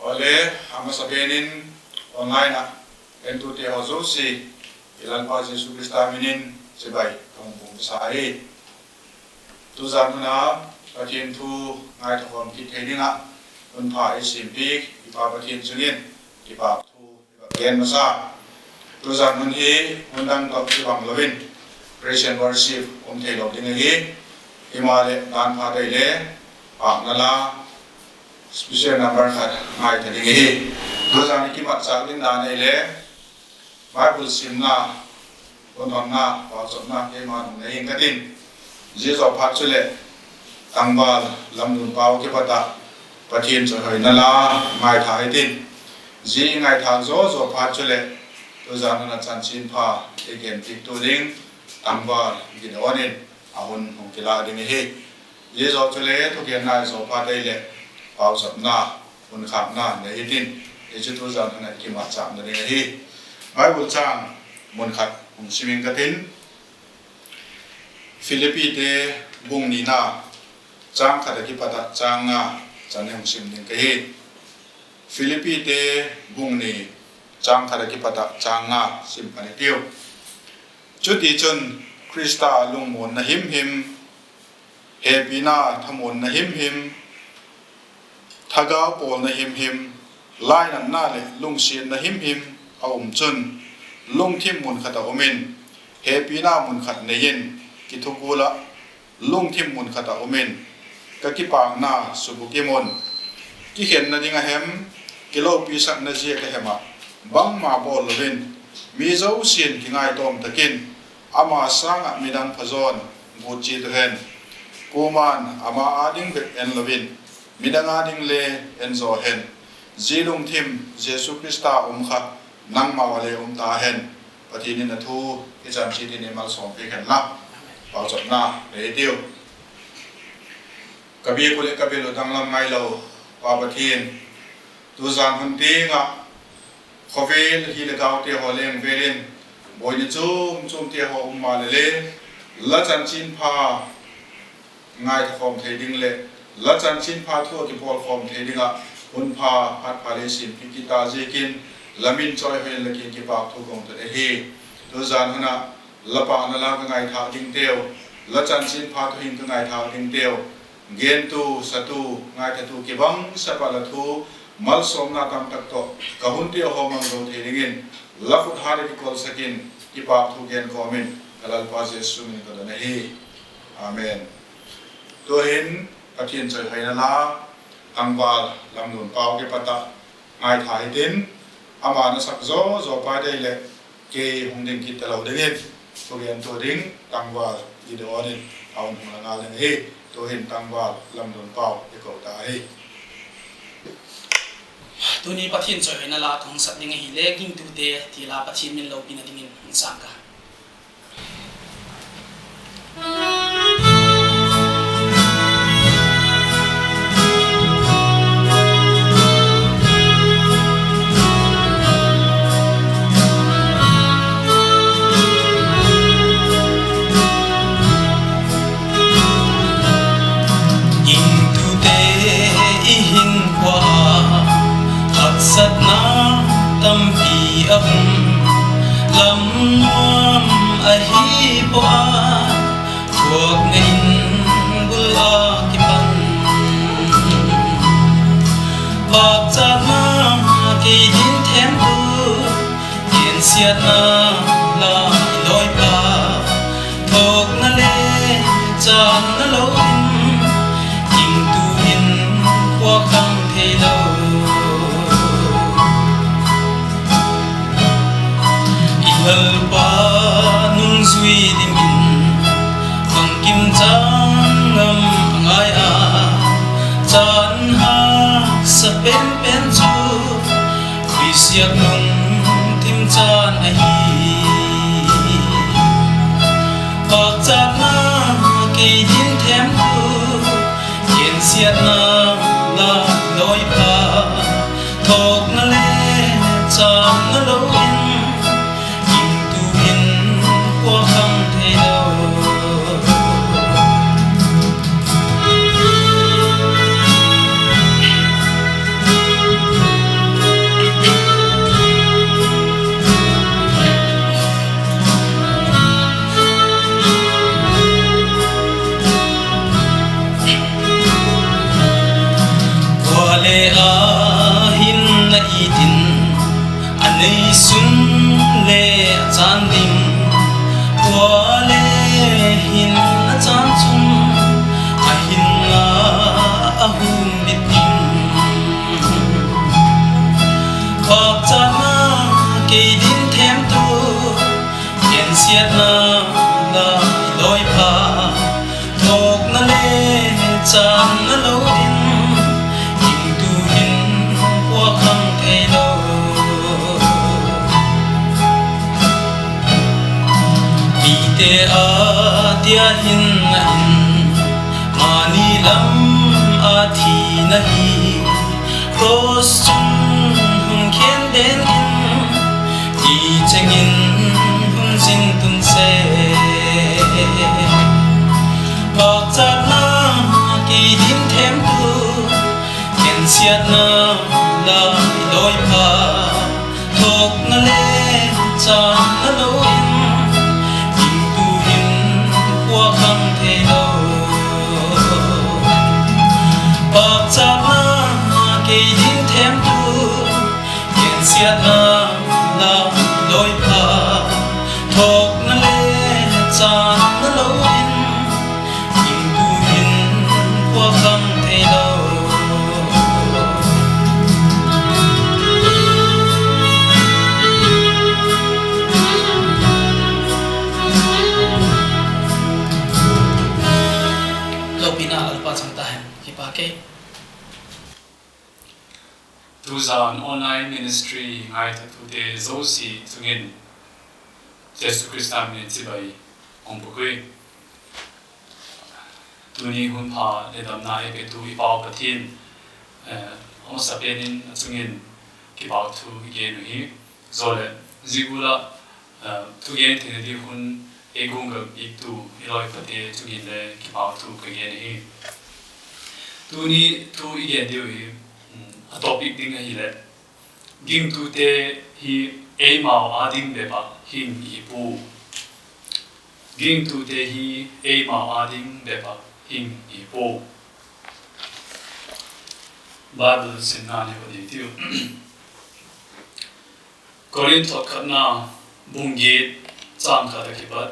ole ama sabenin online a entu te hozo si ilan pa Jesu Krista minin sebai tong bung sai tu zanuna patien thu ngai thom ki thedinga un pha simpik ipa patien chungin ipa thu gen masa tu zanun hi undang top ki bang lovin praise and worship thelo ding hi imale dan pha dai le pa nala special number khat ngai thading hi tu zan ki mat chak din dan ai le Bible simna ononna pa chona ke man nei ngatin jesu phat chule tangbal lamdun pau ke pata pathin cho hoi nala mai thai tin ji ngai thang zo phat chule to janana chanchin pha again tik to ding tangbal gin onin ahun hong kila ding he jesu chule to ke nai zo pha dai le pau chona un khap na nei tin je to janana ki ma cham ne he Bible chang mon khat swimming katin Philippi de bung ni na chang khada ki pada chang nga chan hem sim ning ke hi Philippi de bung ni chang khada ki pada chang nga sim pani tiu chu ti chun Krista lung mon na him he bina thamon na him thaga pol na him lai na le lung sin na him aum chun lung thim mun khata omen he pina mun khat neyin ki thukula lung thim mun khata omen ka ki pang na subukimon ki hen na dinga hem kilo pisak na je ka hema bang ma bol lovin mi zo sin ki ngai tom takin ama sanga midang phazon buchi hen kuman ama ading bek en lovin midang ading le en zo hen zilung thim Jesu Krista kha nang mawale ta hen patinin na thu ki cham chi tin emal som pe khan la pau chop na le tiu kabi ko le kabi lo dang lam mai lo pa pathin tu zan hun ti nga khovel hi le gaw te ho leng velin boy ni chum te ho ma le la chan chin pha ngai thom the ding le la chan chin pha thu ki pol khom the dinga hun pha phat pha le sin ki ta je kin lamin choi hoi la ki pa thu gong to he tu zan hana la pa na la ka ngai tha ding teo la chan chin pha thu hin ka ngai tha ding teo gen tu satu ngai tha tu ki bang sa pa la thu mal som na tam tak to ka hun teo ho mang do the ringin la khu thar ki kol sakin ki pa thu gen komen kalal pa Jesu ni to na he amen to hin pathin choi hai na la angbal lamnun pau ke pata ngai thai tin ama na sak zo pa dai le ke hong ding ki talo ding so gen to ding tangwa di do ni aun ma na le he to hin tangwa lam don pau e ko ta he tu ni pathin choi na la thong sat ding hi le ging tu te ti la pathin min lo pin ding in sang ka sat na tâm pi ấp lâm muam a hi po a thuộc ngin bul a ki pan bak cha na ki din them tu yen siat na la loi pa thuộc na le chan na lo in tu in qua khang the lo hal pa nung zui dim in bang kim chang ngam ngai a chan ha sa pen pen chu pi siak nung tim chan a hi bak chan na ke din them tu yen siat na la loi pa thok na le chan na lo in a hin na itin anei sun le chan dim wa le hin na chan chun a hin na a hum bitin khop chana ke din them tu ken siat na la loi pha thok na le chan na lo din king tu hin kwa khang the lo mi te a tia hin na in mani lam a thi na hi cross chung hun khen den in ti chengin hun sin tun se bak chat na ki din them tu ken siat na la loi pha thok na le chan na lo in king tu hin kwa khang the lo bak chat na ki din them tu ken siat na la loi pha thok na le chan na lo in king tu hin kwa khang the lo Lopina alpa changta hai ki pa ke Tuzan online ministry ngai ta tu de zosi tungin Jesu Christa min chibai ong pukui tuni hun pha le dam na e pe tu I pau pathin ong sapenin chungin ki pau thu ge nu hi zole zigula tu gen thine di hun e gung ga ik tu iloi pate chungin le ki pau thu ge hi tuni tu ge deu hi a topic ding hi le ging tu te hi e mau ading be ba hing I pu ging tu te hi e mau ading be ba hing I pu Bible sin na ni bodi tiu Korinth khatna bungi chang kha da ki ba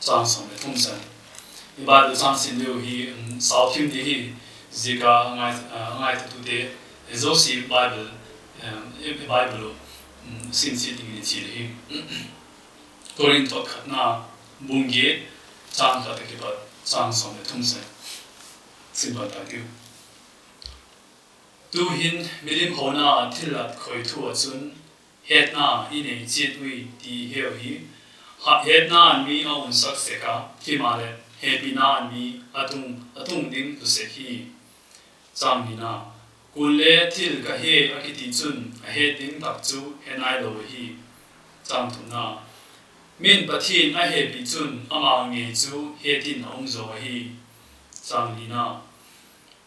chang som le thum san Bible chang sin leu hi south him di hi zika ngai tu te Zosi Bible Bible sin si ding ni chi hi Korinth khatna bungi chang kha ta ki ba chang som le thum se sin ba ta tiu tu hin milim hona thilat khoi thu chun hetna inei chet ui ti heu hi hetna mi aun sak se ka ki male hebina mi atung ding tu se hi chang ni na Kule til ka he akiti chun a he ding tak chu henai lo hi chang thu na min pathin a he pi chun ama nge chu he tin ong zo hi chang li na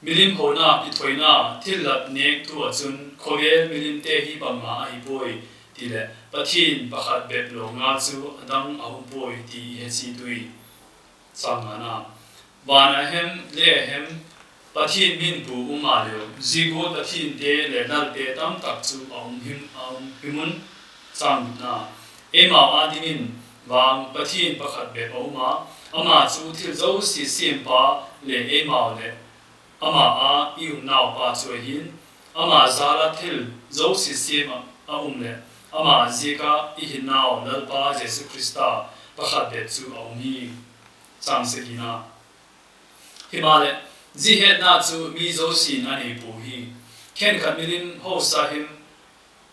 milim hona pi thoina til lat nek tu chun khovel milim te hi pa ma hi boy ti le pathin pakhat bep lo nga chu adang ahum boy ti he chi tui chang na bana hem le hem pathin min pu uma leo zigo pathin te le nal te tam tak chu ong himun chang na ema adimin wang pathin pakhat be oma ama chu thil zo si sim pa le ema le ama a iu naw pa chu hin ama zala thil zo si sim a le ama zika I hin naw lal pa Jesu Christa pakhat be chu ong hi chang se hina himale Ji het na chu mi zo sin ani pu hi ken khat milim ho sa him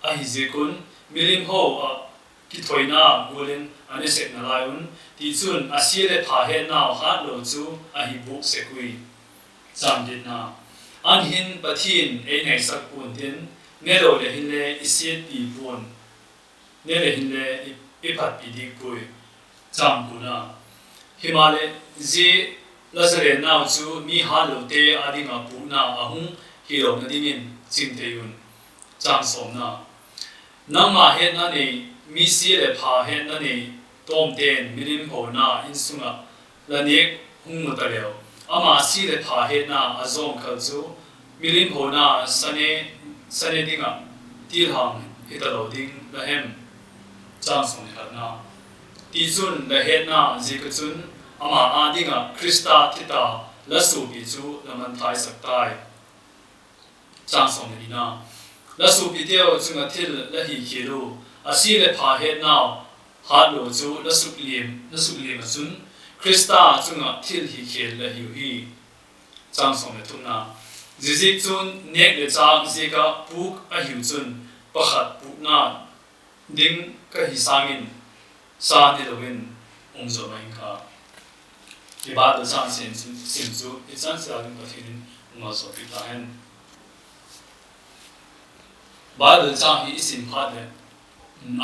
a hi zikun milim ho a ki thoina golin ani sek na laiun ti chun asiele pha he na ha lo chu a hi bu se kui cham dit na an hin pathin e nei sak pun tin ne lo le hin le isiet pi pun ne le hin le I phat pi dik pui cham kuna himale ji Lazare now chu mi halo te adinga puna ahung hiro na dingin chingteyun chang som na nangma het na nei mi si le pha het na nei tom ten milim ho na insunga lanek hung ta leo ama si le pha het na azong khal chu milim hona sane dinga tirhang hitalo ding la hem chang song khatna ti chun la het na zikachun ama adinga krista thita lasu bi chu laman thai saktai chang song ina lasu bi teo chunga thil la hi khiru asile pha het now hat lo chu lasu lim chun krista chunga thil hi khel la hi chang song le thuna zizik chun nek le chang zika puk a hiu chun pakhat pukna ding ka hi sangin sa ni lowin zo mai kha ki ba da chang sim chu i chang sa ding ka thin ngo so pi ta hen ba da chang hi sim pha de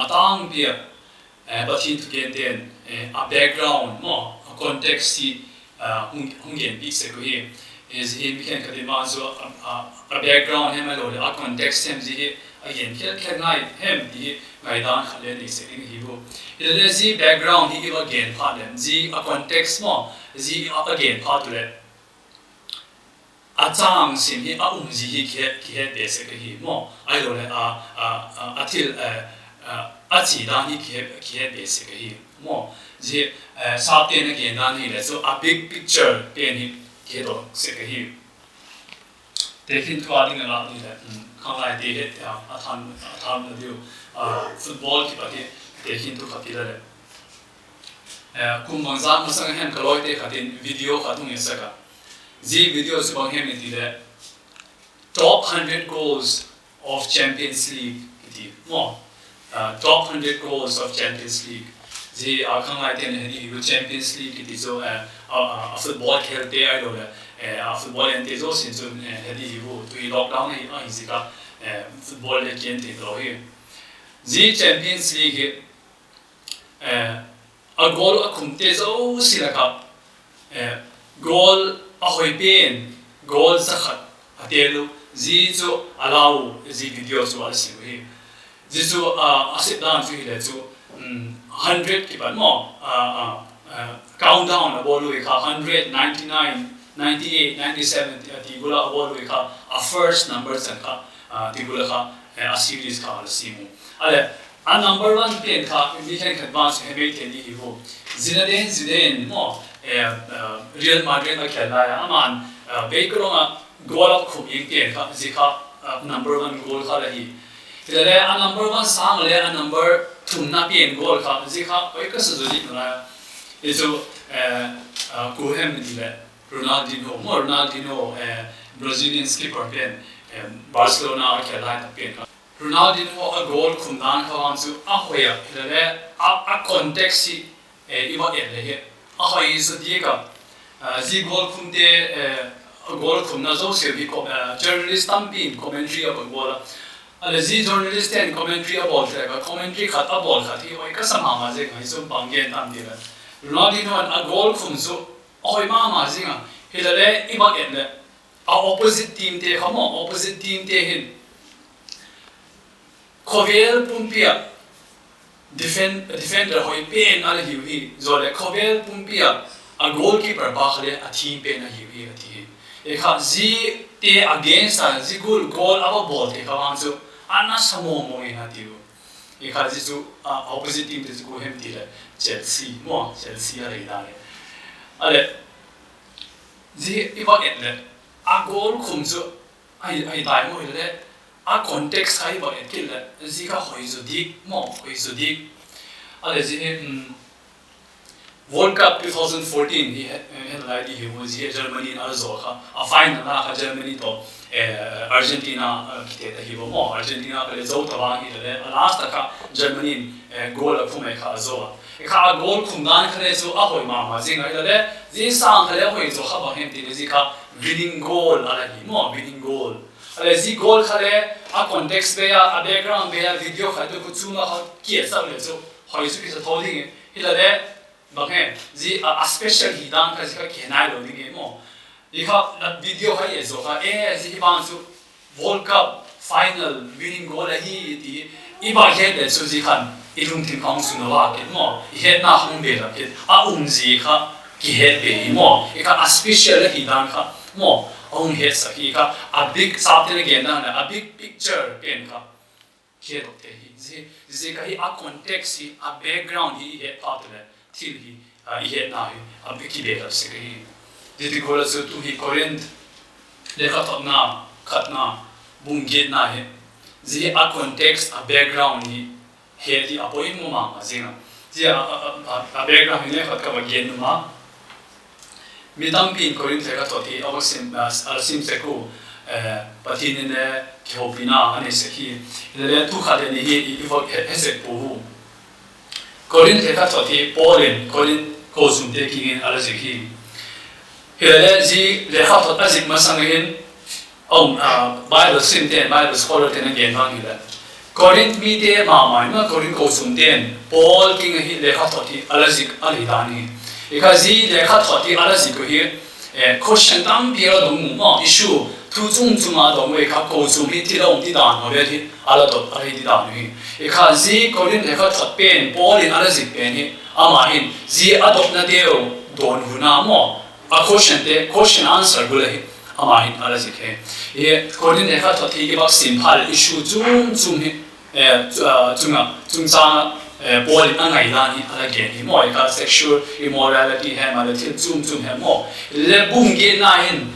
atang bia ba thin tu gen den a background mo a context si hung gen bi se ko hi is he can cut him so a background him alone a context him he again can ngai him the ngai dan khale ni se in hibo it is the background he give again part them the a context mo the again part to it a chang sim he a ji hi ke de se ke hi mo ai lo le a til a chi dan hi ke de se ke hi mo the sa ten again dan hi le so a big picture ten hi ke do se ke hi te fin to ading la ni le khang lai de he a tham de view football ki pati te hin tu khati le kum bang za ma sang hem kaloi te khatin video khatung esaka ji video se bang hem ni le top 100 goals of Champions League ti mo top 100 goals of Champions League ji khang lai te ni Champions League ti zo football खेलते हैं लोग football एंटे जो सिंचु हेडी वो तो ये lockdown है इसी का football ले खेलते तो ही जी Champions League a goal a kumte जो सिला का goal a होई पेन goal सखत अतेलो जी जो allow जी video जो आल सिलो ही जी जो आसित दान जो ही ले जो 100 की बात मो countdown about we ka 100 99 98 97 ti gula about we ka a first number san ka ti gula ka a series ka al simu ale a number 1 pen ka we can advance heavy teli hi ho Zidane mo Real Madrid ka khela ya aman background goal of khum ing pen ka zika number 1 goal ka rahi ile a number 1 sang le a number 2 na pen goal ka zika oi ka su ji na itu Cohen ni Ronaldinho Brazilian skipper pen Barcelona khela ta pen Ronaldinho a goal khumdan khawan chu a hoya ile a context si iba ele he a hoi su diga ji goal khumde goal khumna zo se bi journalist tampin commentary about goal ale ji journalist and commentary about commentary khat about khat hi oi ka sama ma je ngai sum panggen tam dira Ronaldinho a goal khumzu oi ma zinga hilale iba ende a opposite team te khamo opposite team te hin Kovel pumpia defender hoi pen al hiwi zole Kovel pumpia a goalkeeper ba khale a team pen a hiwi ati e kha ji te against a ji goal aba ball te khawang chu ana samo mo ina tiu e kha ji chu opposite team te ko hem ti le Chelsea a reida le ale ji iba etle a goal khumzu ai dai mo ile a context hai ba etle ji ka hoi zu dik ale ji World Cup 2014 he had like he was here Germany na zo kha a final na kha Germany to Argentina kite ta hi mo Argentina ka le zo ta wa hi le last ka Germany goal khumai kha zo ka goal khumdan khale chu a hoi ma jing ai le ji sang khale hoi zo kha ba hem ti ji ka winning goal ala hi mo winning goal ale ji goal khale a context be a background be a video kha to ku chu na ha ki sa le chu hoi su ki sa thoding hi le ba he ji a special hi dan ka ji ka kenai lo ding mo i kha video hai e zo kha ji ban chu World Cup final winning goal hi ti i ba he le chu ji khan ilung tim khang su no wa ke mo I he na hung be la ke a ji kha ki he be mo I kha a special hi dan kha mo ông hết saki ka a big something again na a big picture ken ka ke dok te hi je ka hi a context hi a background hi he part le thil hi he na hi a big ki be se hi de ko la so tu hi Corinth le ka to na khat na bung ge na he je a context a background hi he di a point mo ma jinga je a background hi le khat ka ba ge nu ma mi tam pin Corinth le ka to ti a sim se ko pathin ne khopina ane se hi le tu khale ni hi i se pu Corinth le ka to ti Paulin Corinth ko zum te ki ala se hi hele ji le kha to azik ma sang hin ông Bible sim ten Bible scholar ten again bang hi la Corinth mi te ma mai na Corinth ko zum ten Paul king hi le kha to ti ala zik ali dani ikazi le kha to ti ala zik ko hi question tam pia dong mo issue tu chung chuma dong we kha ko zum hi ti dong ti dan ho be thi ala to ai ti dan hi ikazi Corinth le kha to pen Paul in ala zik pen hi ama hin ji adop na deu don huna mo a question answer bula hi ama hin ala zik he ye Corinth le kha to ti bak simple issue chung hi chung Paul angai lani ala gen hi mo ka sexual immorality he ma le chung he mo le bung ge na hin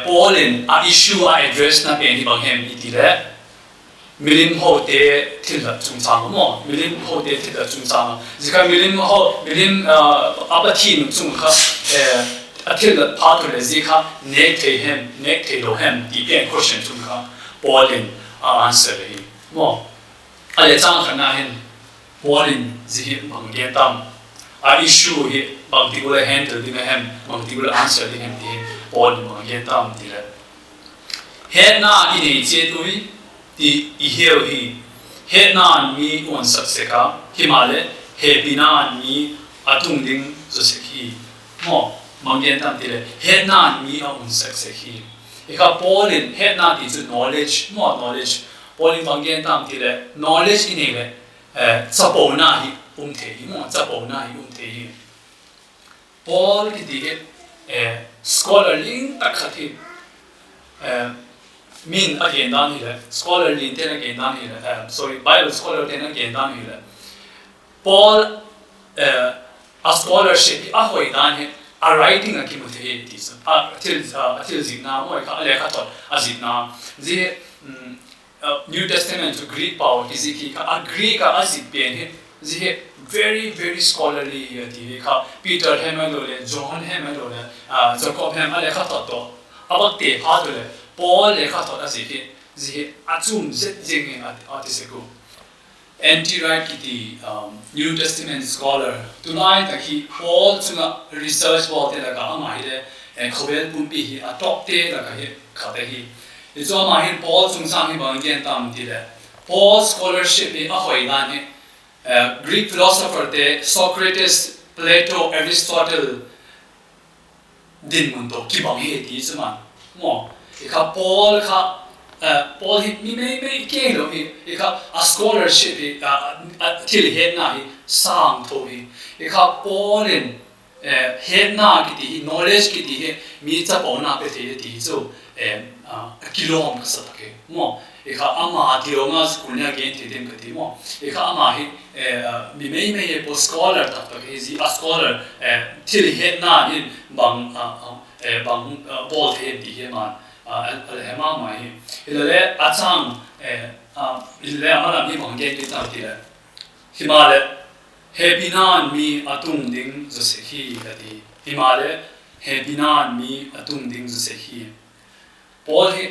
Paul in a issue a address na pe ni bang hem iti le milim ho te thil la chung chang mo milim ho te thil la chung chang jika milim apathi nu chung kha a thil la pa to le jika nek te lo hem di pen question chung kha Paul in answer hi mo ale chang khana hin Paul in ji bang ge tam a issue hi bang ti ko le handle ding hem bang ti ko answer ding hem ti Paul bang ge tam ti le he na ini che tui ti I heo hi he na mi on sak se ka himale he bina mi atung ding so se hi mo bang ge tam ti le he na mi on sak se hi eka Paul in he na ti chu knowledge mo knowledge Paul in bang ge tam ti le knowledge ini le chapo na hi te hi mo chapo na hi te hi Paul ki ti scholarly tak khathi min again dan hi le scholarly ten again dan hi le sorry Bible scholar ten again dan hi le Paul a scholarship a hoi dan hi a writing a kimu the ti sa til zina mo ka le kha to azina ji New Testament to Greek power ki a Greek a azit pen hi ji very scholarly ti ka Peter Hemelo le John Hemelo le Jacob Hemelo kha to abak te pha le Paul le kha to azit ji achum zet jing article anti-right ki New Testament scholar tonight ki Paul chunga research about la ka ma hi le khobel pumpi hi a top te la ka hi khate hi izo ma hin Paul chung sang hi bang gen tam ti le Paul scholarship hi a hoi dan hi Greek philosopher te Socrates Plato Aristotle din mun to ki bang he ti chuma mo ka Paul hi mi me ke lo hi ka a scholarship hi til he na hi sang to hi ka Paul in he na ki ti knowledge ki ti mi cha po na pe the ti chu kilom ka sa ke mo eka ama kilonga skunya gen ti dem ka ti mo eka ama hi mi me po scholar ta ke ji a scholar til he na in bang Paul the ti he man al he ma mai ile a chang ile amara mi bang gen ti ta ti le himale he binan mi atung ding zo se hi ka ti himale he binan mi atung ding zo se hi Paul hi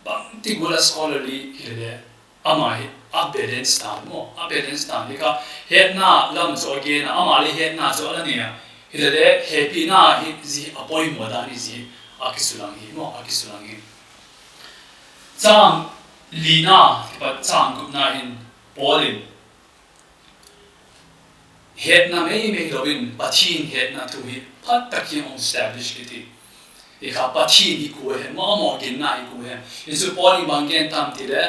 bang ti gula scholarly hele ama hi a balance ta mo a balance ta ni ka he na lam zo ge na ama le he na zo la ni ya hele happy na hi ji apoi mo da ni ji a kisulang hi mo a kisulang hi chang lina pa chang gup na hin Paul in he na me robin pathin he na tu hi pat takin on establish kiti eka pathi ni ko he mo gen na ko he isu Paul bang gen tam ti le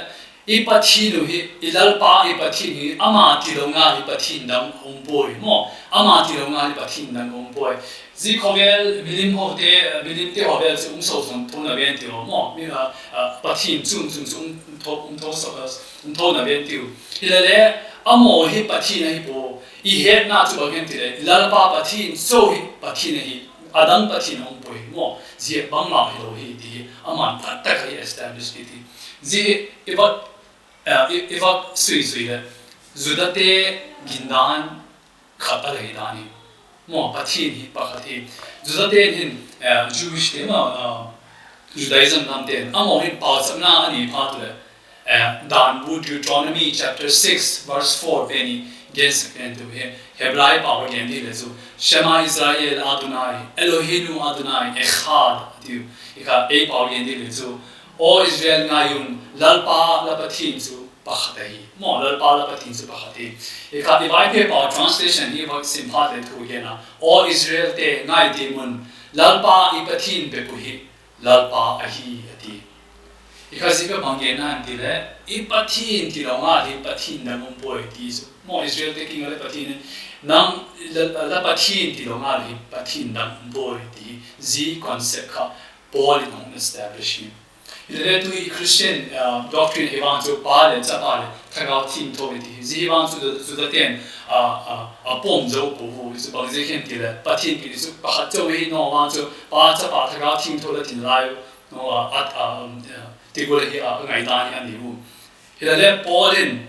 ipathin lu hi ilalpa ipathin hi ama tilonga ipathin dam ompoi mo ama tilonga ipathin dam ompoi zi khovel bilim hote bilim te hovel se so son thona ben ti mo mi pathin chung thona ben ti ilale amo hi pathin hi bo I het na chu bang ti le ilalpa pathin so hi pathin hi adang pathin ompoi mo zi bang ma hi lo hi ti ama patta kai establish ki ti zi iba sui le zudate gindan khata le dani mo pathin hi pakhati zudate hin Jewish tema Judaism namte amo hin pasamna ani patle dan Deuteronomy chapter 6 verse 4 beni gens into Hebrai power gendi le zu Shema Israel Adonai Eloheinu Adonai echad tiu ika e power gendi le zu O Israel ngayun lalpa lapathin su pakhatahi mo lalpa lapathin su pakhati ika divai pe power translation hi bhag simple le thu gena O Israel te ngai dimun lalpa ipathin pe puhi lalpa ahi ati ika sika bangena antile ipathin ti ronga di pathin na mumpoi ti su mo Israel te king le pathin nang lapathin ti ronga di pathin na mumpoi ti z concept kha Paul in establishing ile tu Christian doctrine hewang chu pa le cha pa le thagao tin to ti zi hewang chu da ten pom zo bu bu su bang ze khen ti le pathin ki su pa kha zo hi no wang chu pa cha pa thagao tin to le tin lai no ti go le hi ngai da ni ani bu ile Paul in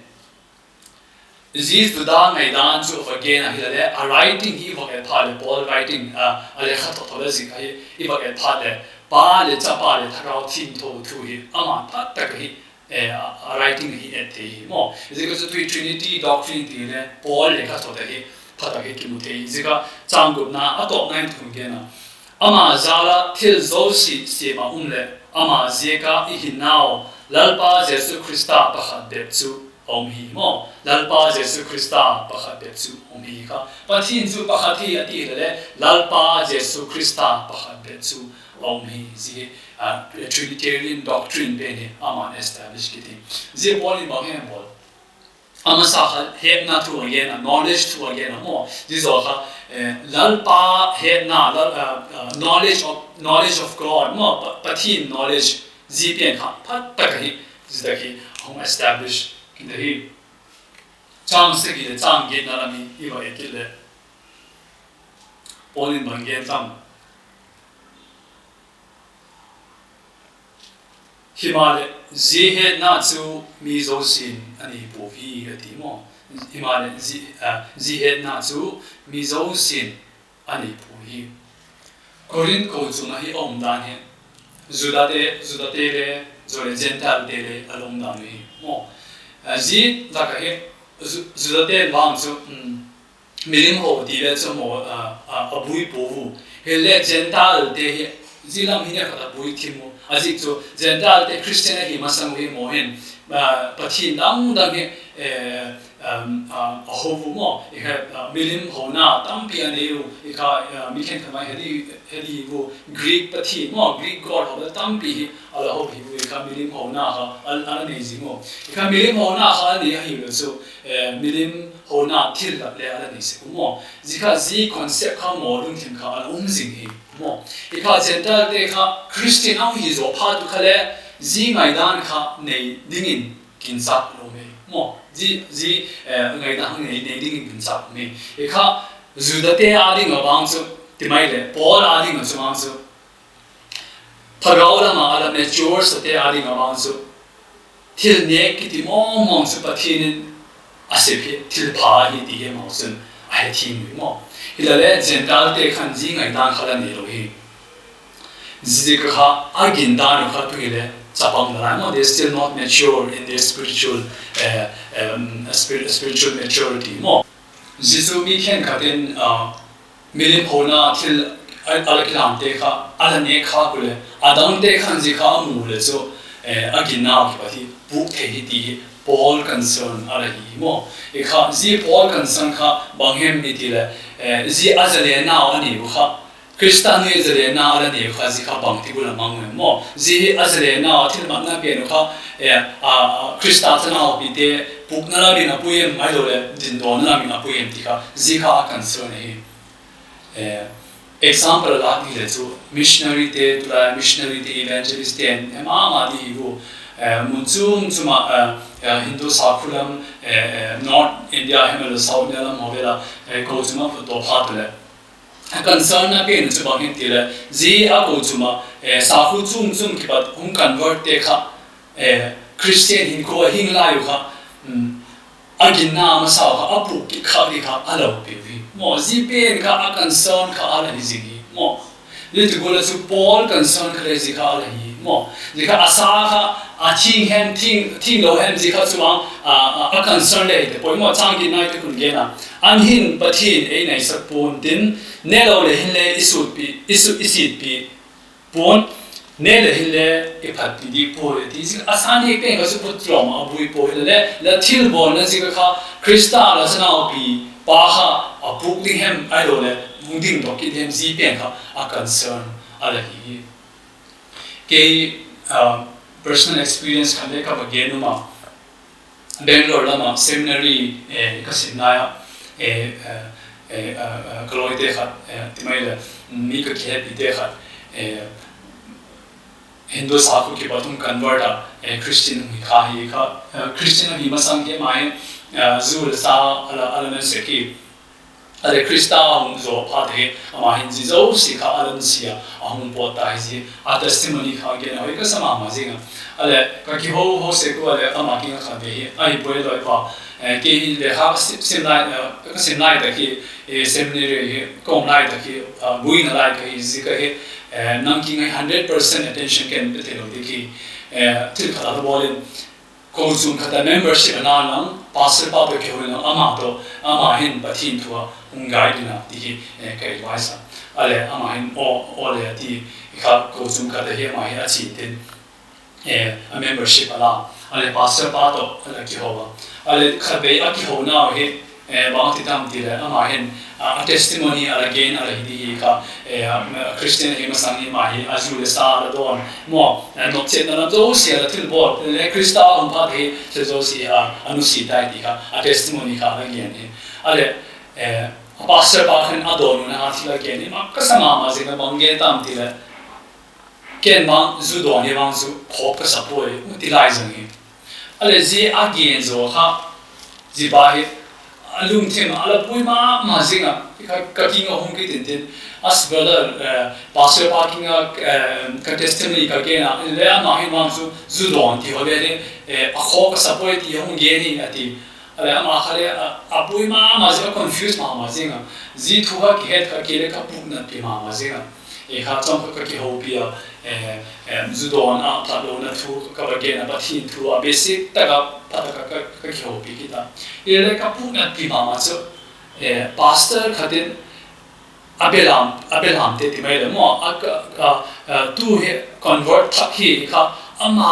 Zis to da ngai dan chu again ile writing hi wa ke tha le Paul writing ale kha to le zi kai I wa ke tha le pa le cha pa le thagao tin to thu hi ama pat tak hi writing hi ate mo zika chu Trinity doctrine ti le Paul le kha to de hi phata hi ki mu te zika changgup na atok nine thun ge na ama zala thil zo si se ma le ama zeka I hinao lalpa Jesu Christa pakhat de chu om hi mo lalpa Jesu Christa pakhat de chu om hi ka pathin chu pakhati ati le lalpa Jesu Christa pakhat de chu om hi zi Trinitarian doctrine bene aman establish kiti zi Paul in bang bol ama sa he na thu again knowledge thu again mo zi zo kha lalpa he na knowledge of God mo pathin knowledge zi pen kha phat tak hi zi da ki hom establish kiti hi chang se ki chang ge na la mi I wa ekile Paul in bang ge tam Himale zihe na chu mi zo sin ani po hi ati mo himale zihe na chu mi zo sin ani po hi Korin ko chu na hi om dan he zudate le zore gentle de le along dan hi mo zi da ka he zudate lang chu milim ho di le chu mo abui po vu hele gentle de he zilam hi ne ka bui thimu Azik tu general te Christian hi masang hi mohen pathin dang dang he hovu mo milim hona tampi aneu ika mikhen khamai hedi wo Greek pathin mo Greek god ho tampi hi ala ho hi ika milim hona ha ala nei mo ika milim hona ha ni hi lo so milim hona thil la le ala nei se mo zika zi concept kha mo dung thim kha ala umjing hi mo ika general te kha Christian au hi zo pha tu khale zi ngai dan kha nei dingin kin sak lo me mo zi ngai dan nei dingin kin sak me ika zudate adi ngabang chu timai le Paul adi ngabang chu thagao la ma ala mature sate adi ngabang chu thil ne ki ti mong chu pathin asepi thil pha hi ti he mo sun ai thin mo ilale general te khan ji ngai dan khala ne lo hi zika kha agin dan kha tu ile chapang la no they still not mature in their spiritual maturity mo jisu mi khen khaten milim hona thil alaklam te kha alane kha kule adang te khan ji kha mu le so agin na ki pati bu the hi ti Paul concern ala hi mo ekha zi Paul concern kha banghem ni ti le zi azale na ani bu kha Krista ni Zelena ala ni khazi kha bangti gula mangwe mo zi azrena thil manna pe no kha Krista tana opite pukna la bina puye mai lo le din don la bina puye ti kha zi kha concern hi example la ni le chu missionary te evangelist te ma di go munchum chuma Hindu sakhulam North India himala South India movela ko chuma to phatule concern na pe chu bangin tile zi a ko chuma sakhu chung ki pat hum convert te kha Christian hin ko hing la yu kha agin na ma sa kha apu ki kha ri kha alo pe vi mo zi pe kha a concern kha ala ni zi mo le tu gola su Paul concern kha le zi kha ala hi mo zi kha asa kha a thing hem thing lo hem zi kha chuang a concern le te poi mo chang ki nai te kun ge na an hin pathin ei nai sak pon tin ne lo le hin le isit pi pon ne le hin le iphat pi di po ti zi asan he pe ka su put trom a bui po le la thil bon na zi ka Krista la sana pi pa kha a buk ding hem ai lo le mung ding do ki hem zi pe kha a concern ala hi ke personal experience kan le ka ba ge no ma Bangalore lama seminary ka sinaya kaloi te khat timaila mi ka khe pi te khat Hindu sakhu ki patum convert Christian kha hi kha Christian hi masang ke mai zul sa ala na se ki ale Krista hum zo phathe ama hin ji zo si kha alan sia ahum po ta ji a testimony kha ge na ka sama ma jinga ale ka ki ho se ko ale ama ki kha be ai boy loi pa ke le ha simnai da ki seminary kom lai da ki buin lai ka ji ka he nam ki 100% attention can be telo de ki til kha da bolin ko zum kha membership na nang pastor pa pe ke ho na ama hin pathin thua ngai dina ti kai waisa ale ama hin o le ti kha ko zum kha da he ma hi a chi tin a membership ala ale pastor pa to ala ki ho ba ale kha be a ki ho na he ba ti tam ti le ama hin a testimony again ala hi ka Christian hi masang hi ma hi azu le sa la don mo no che na do si ala til bo le Krista on pa he che zo si anu si dai ti ka a testimony ka again he ale pastor pa khan adon na ha ti la again ma ka sama ma zin ma nge tam ti le ken ma zu do ni wang zu ho ka sa po ti lai zang hi ale zi again zo ha zi ba hi alum them ala pui ma zinga ka king hong ki tin as brother pastor parking ka testimony ka ke na le ma hi ma zu don ti ho le a kho ka support ti hong ge ni ati ala ma khale a pui ma zinga confuse ma zinga zi thu ha ki het ka ke le ka pu na pi ma zinga e kha chong ka ki ho pi zu don a ta lo na thu ka ba ge na ba thin thu a basic ta ka ka ki ho pi ki ta ele ka pu na pi ma so pastor khatin abelam te ti mai le mo tu he convert thak hi kha ama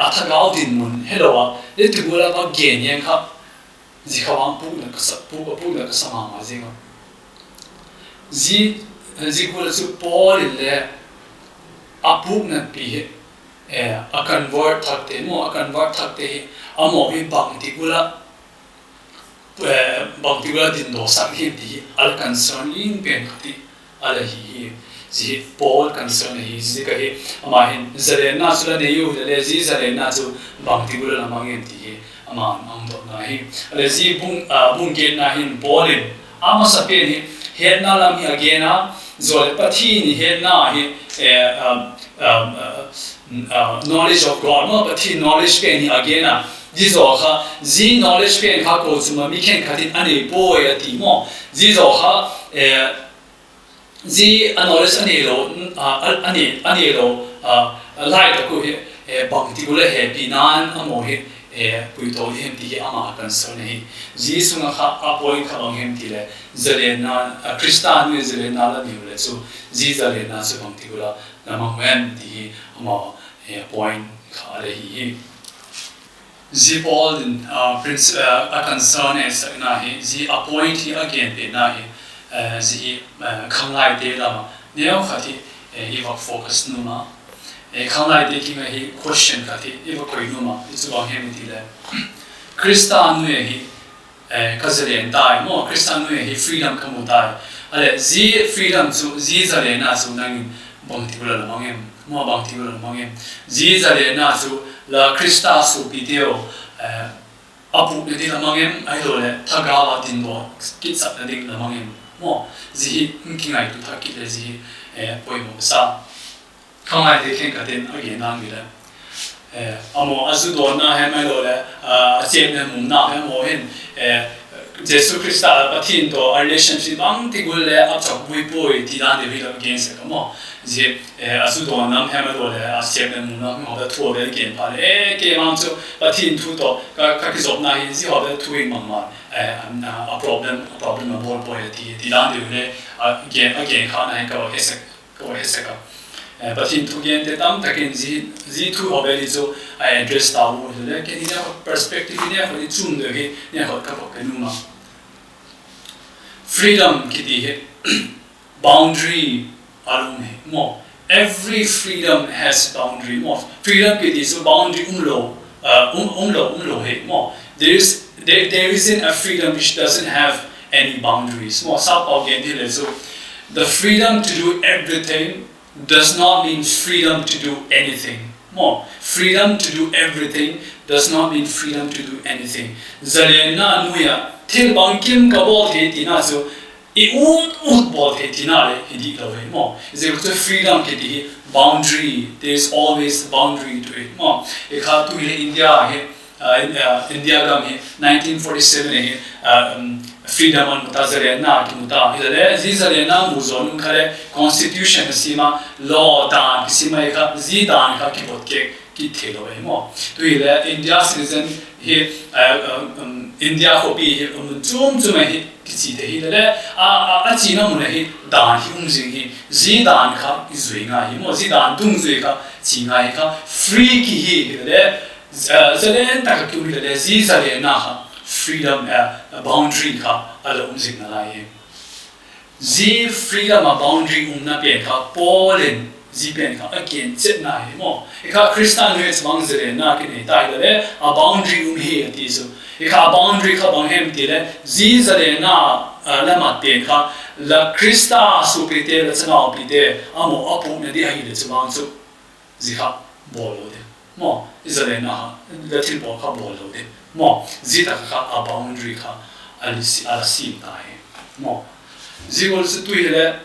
athagao din mun hello le tu gula ba gen yen kha ji khawang pu na ka sa pu na ka sama ma jinga ji gula su Paul le apu na pi a convert thak te mo a convert thak te amo hi bang ti gula din do sang hi ti al concern in pen khati ala hi ji Paul concern hi ji ka hi ama hin zalena sula ne yu le ji zalena chu bang ti gula na mang ti ama mang do na hi ale ji bung gen na hin Paul in ama sa pen hi he na lam hi agena zol pathi ni he na hi knowledge of God no pathi knowledge pen hi agena jizo kha zi knowledge pen kha ko chuma mi khen khatin ani po ya ti mo jizo kha zi knowledge ani lo lai ta ko he bang ti gule he pinan amo he pui to hem ti ama concern hi zi sunga kha a point kha bang hem ti le zalena Krista ni zalena la ni le so zi zalena se bang ti gula namang wen ti ama point kha le hi zi Paul in a concern is na hi zi appoint hi again de na hi zi khanglai de lama neo khati ewa focus numa khanglai de kinga hi question khati ewa koi numa isu bang hem ti le Krista nu hi kazalen dai mo Krista nu hi freedom kamu dai ale zi freedom zu zi zale na zu nang bang ti bula lamang em mo bang ti bula lamang em zi zale na zu la Krista su video apu ne di lamang em ai lo le thagawa tin do kit sak na ding lamang em mo zi kingai tu thakit le zi poi mo sa khangai de khen ka den again nang bi le amo azu do na he mai lo le chen ne mum na he mo hin Jesus Christa pathin to relationship bang ti gul le a chok bui poi ti dan de bi lo again se ka mo zi azu do nam he mai lo le a chen ne mum na mo da thuo de again pa le ke mang chu pathin thu to ka ki zop na hi zi ho de thu mang ma a problem a bol boy ti dan de le again kha na ka hesek ka pathin thu gen te tam takin zi thu ho be li zo address ta wo le ke ni na perspective ni ho ni chum de he ni ho ka ko nu ma freedom ki di he boundary alum he mo every freedom has boundary mo freedom ki di so boundary umlo he mo there isn't a freedom which doesn't have any boundaries mo sab again di so the freedom to do everything does not mean freedom to do anything. More freedom to do everything does not mean freedom to do anything. Zalena nuya til bangkim kabol he tina so bol he tina le hidi lawe mo. Is it to freedom ke di boundary? There is always boundary to it. Mo ekha tu India he India gam he 1947 he freedom on mutazare na ki muta ile zizare na muzon khare constitution sima law dan sima ka zidan ka ki botke ki thelo mo to ile India citizen he India ko bi he zum he ki de ile a china mun he dan hi jing hi zidan ka zui nga hi mo zidan dung zui ka chi nga ka free ki hi ile zalen ta ka ki ile zizare na ha freedom a boundary ka ala umjing na lai zi freedom a boundary umna pe ka polen zi pen ka again chet na he mo ka Christian we smang zere na ki ne tai le a boundary he ti so ka boundary ka bang hem ti le zi zare na la ma pe ka la Christa su pe te la chana pi te amo apu ne di hi le chang so zi ka bolo de mo zare na la til bo ka bolo de mo zita ka a boundary ka ala sim ta he mo zigol se tu hele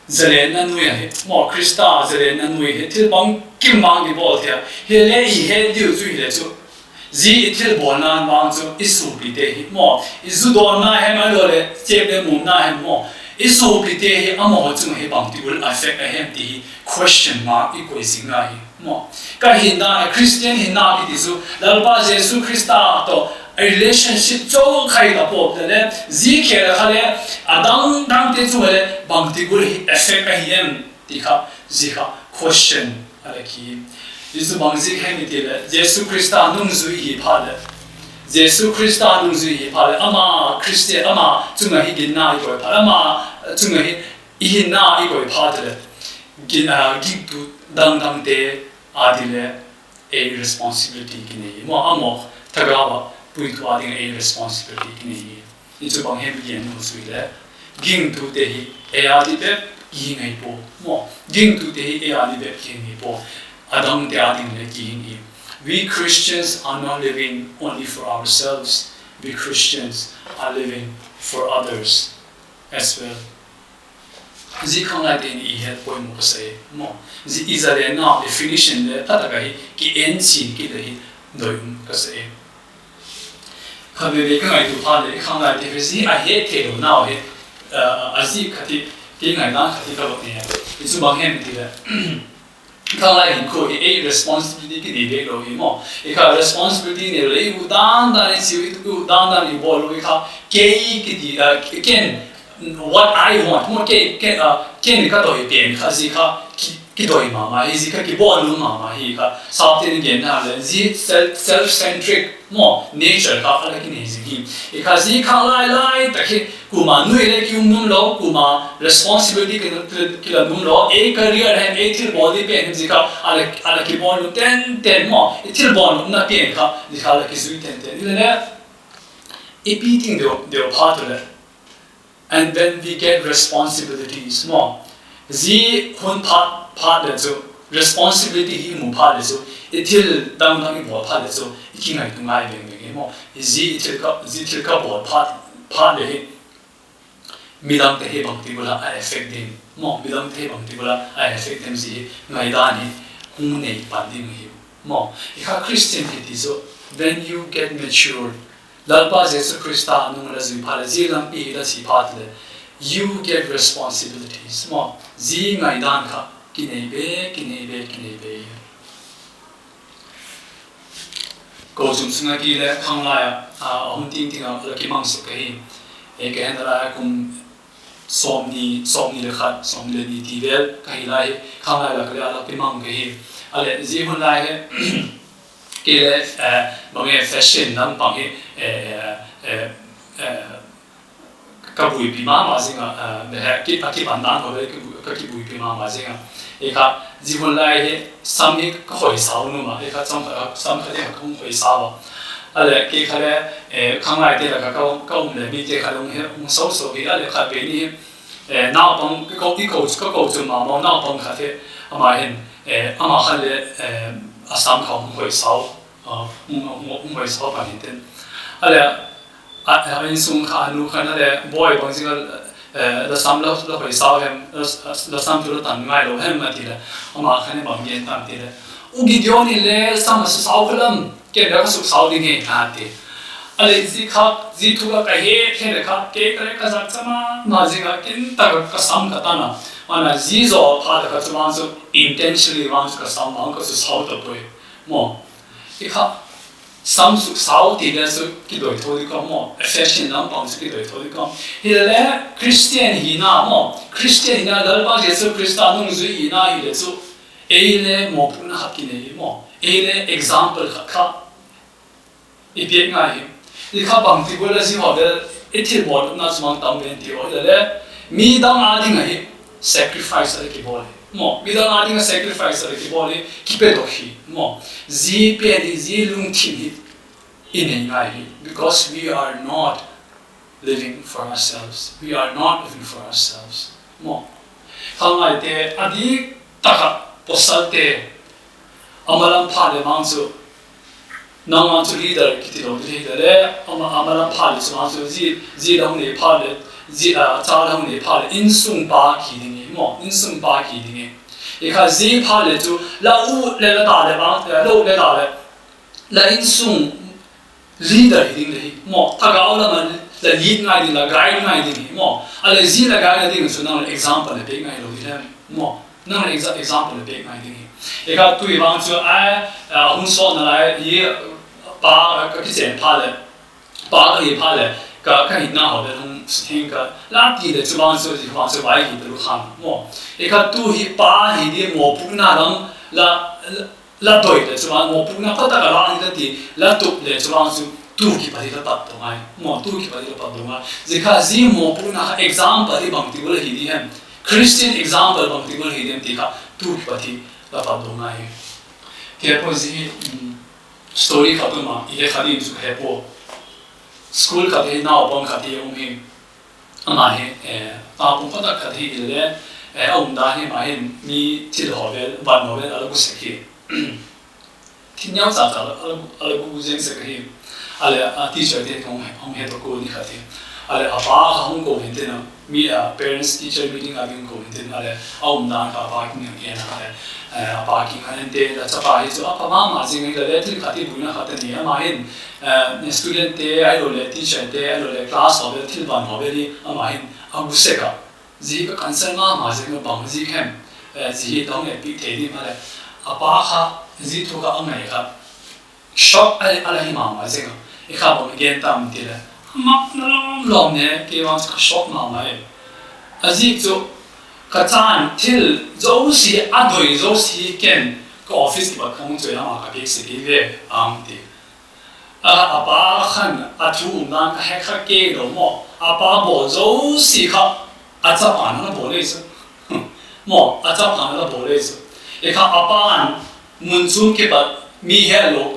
zale na nu he mo Krista zale na nu he til bang kim bang di bol the hele I he diu zu hele chu zi til bol na bang chu isu pi te hi mo izu do na he ma lo le che de mu na he mo isu pi te hi amo chu he bang ti ul affect a hem ti question mark equal singa hi mo ka hinda Christian hinna ki disu lalpa Jesus Christa to a relationship so khai da pop le zi khera khale adang dang te chu le bang ti gul effect a hiem ti kha zi kha question ala ki disu bang zi khe ni te le Jesus Christa nung zui hi pha le Jesus Christa nung zui hi pha le ama Christian ama chunga hi gin na I ko pha ama chunga hi I na I ko pha le gin tu dang dang te adile a responsibility ki ne mo amo tagawa pui tu ading a responsibility ki ne itu bang hem yen no sui le ging tu te hi e adibe gi ngai po mo ging tu te hi e adibe ki ngai po adang te ading le ki ngai we Christians are not living only for ourselves we Christians are living for others as well zi khang lai den I he poi mo se mo zi izale na definition le ta ka hi ki en chi ki de hi doim ka se kha be ka ngai tu pha le khang lai de zi a he the lo na he a zi khati ki ngai na khati ka lo ne isu bang hem ti le khang lai hin ko a responsibility ki de lo hi mo e ka responsibility ne le u dan da ni si u dan da ni bo lo ka ke ki di ken what I want more ke ka to he bien kha zi kha ki doi mama hi zika ki bo lu mama hi ka sabtin gen na le zi self centric mo nature ka ala ki ne zi ki ka zi ka lai ta ki kuma nui le ki num lo kuma responsibility ki la num lo a career hai a thil body pe hem zika ala ki bo lu ten mo thil bo lu na pe ka zika ala ki zui ten le eating the part of it. And then we get responsibilities more. Zi hun part le zo responsibility hi mu part le zo itil dang dang bo part le zo ikingai tu ngai beng mo zi itil ka bo part le hi midang te he bang ti bula I affect them mo midang te he bang ti bula I affect them zi ngai da ni hung nei pan ding hi mo ikha Christian hi ti zo when you get mature lalpa Jesus Christa nung la zi phala zi lam pi la si part le you get responsibilities mo zi ngai dan kha kinei be ko zum sunga ki le khang la hom ting ting la ki mang se kai e ke hen la kum som ni le khat som le ni ti vel kai lai khang la la ki mang ke hi ale zi hun lai he ke le bang e fashion nam bang he ka bui pi ma zinga be ha ki ban dan ho le ka ki bui pi ma zinga e kha ji hun lai he sam hi ka hoi sao nu ma e kha sam kha de ka hoi sao ba ale ke kha le khang lai te la ka le mi te kha long he so hi ale kha be ni na bang ka ko zu ma ma na bang kha the ama hen ama kha le asam kha hoi sao hoi sao ba ni ten ale in sung kha nu kha na le boy bang singa la sam la hoi sao hem la sam tu tan ngai lo hem ma ti le ama kha ne bang yen tam ti le u gi dio ni le sam sa sao khalam ke da ka su sao ding he ha ti ale zi kha zi thu ka he le kha ke kare ka sa chama ma jinga kin ta ka sam ka ta na ana zi zo pha da ka chama so intentionally wants ka sam ma ka su sao ta poi mo ki kha sam su sao ti le su ki doi tho di ka mo affection nam pang su ki doi tho di ka hi le Christian hi na mo Christian hi na dal pa Jesus Christa nung zu hi na hi le su e le mo pu na ha ki ne mo e le example kha e pi nga hi li kha bang ti bo la si ho de e ti bo na smang tam ben ti o le mi dang a ding hi sacrifice le ki bo le mo mi dang a ding sacrifice le ki bo le ki pe do hi mo zi pe di zi lung ti hi in nga hi because we are not living for ourselves we are not living for ourselves mo khangai te adi taka posal te amalam pha le mang su nang mang su leader ki ti lo de le amalam pha le su mang su zi dong le pha le zi cha dong le pha le in sung pa ki ding mo in sung pa ki ding e kha zi pha le chu la u le la da le bang lo le da le la in sung leader ding le mo ta ga la man la lead ngai ding la guide ngai ding mo ale zi la guide ding su nang example le pe ngai lo di le mo nang example le pe ngai ding e kha tu i bang chu hung so na lai ye pa ka ki chen pha le pa ka ye pha le ka hi na ho le hung sting ka la ti le chu bang chu ji bang chu bai hi de lu kham mo e kha tu hi pa hi de mo pu na ram la doi le chu bang mo pu na pa ta ka la ni la ti la tu le chu bang chu tu ki pa di la pat to ngai mo tu ki pa di la pat to ngai ji kha zi mo pu na example hi bang ti bol hi di hem Christian example bang ti bol hi dem ti kha tu ki pa di la pat to ngai ke po zi story kha tu ma ye kha din su he po school kha the now bang kha the hi ama he ta pung pa ta kha the le ông da he ma he mi til ho le ban ho le ala ku se ki tin nhau sa ta ala ku jeng se ki ala teacher de hong he to ko ni kha the ala apa hong ko hin te na mi parents teacher meeting a ko hin te ala ông da ka pa ki ni na ala pa ki han te la cha pa hi so apa ma jing le le til kha ti bu na kha te ni ma hin student te ai lo le teacher te ai lo le class ho le til ban ho le ni ama hin abu se ka zi ka cancer ma jing bang zi khem zi dong le pi the ni ma le apa kha zi thu ka angai kha shock ala hi ma jing e kha bo gen tam ti le ma lom ne ke wa ka shock ma mai azi chu ka chan thil zo si adoi zo si ken ka office ki ba khang choi ma ka bek si ve ang ti apa khan athu nan ka he kha ke ro mo apa bo zo si kha acha pan na bo le so mo acha pan na bo le so e kha apa an mun chung ke ba mi hello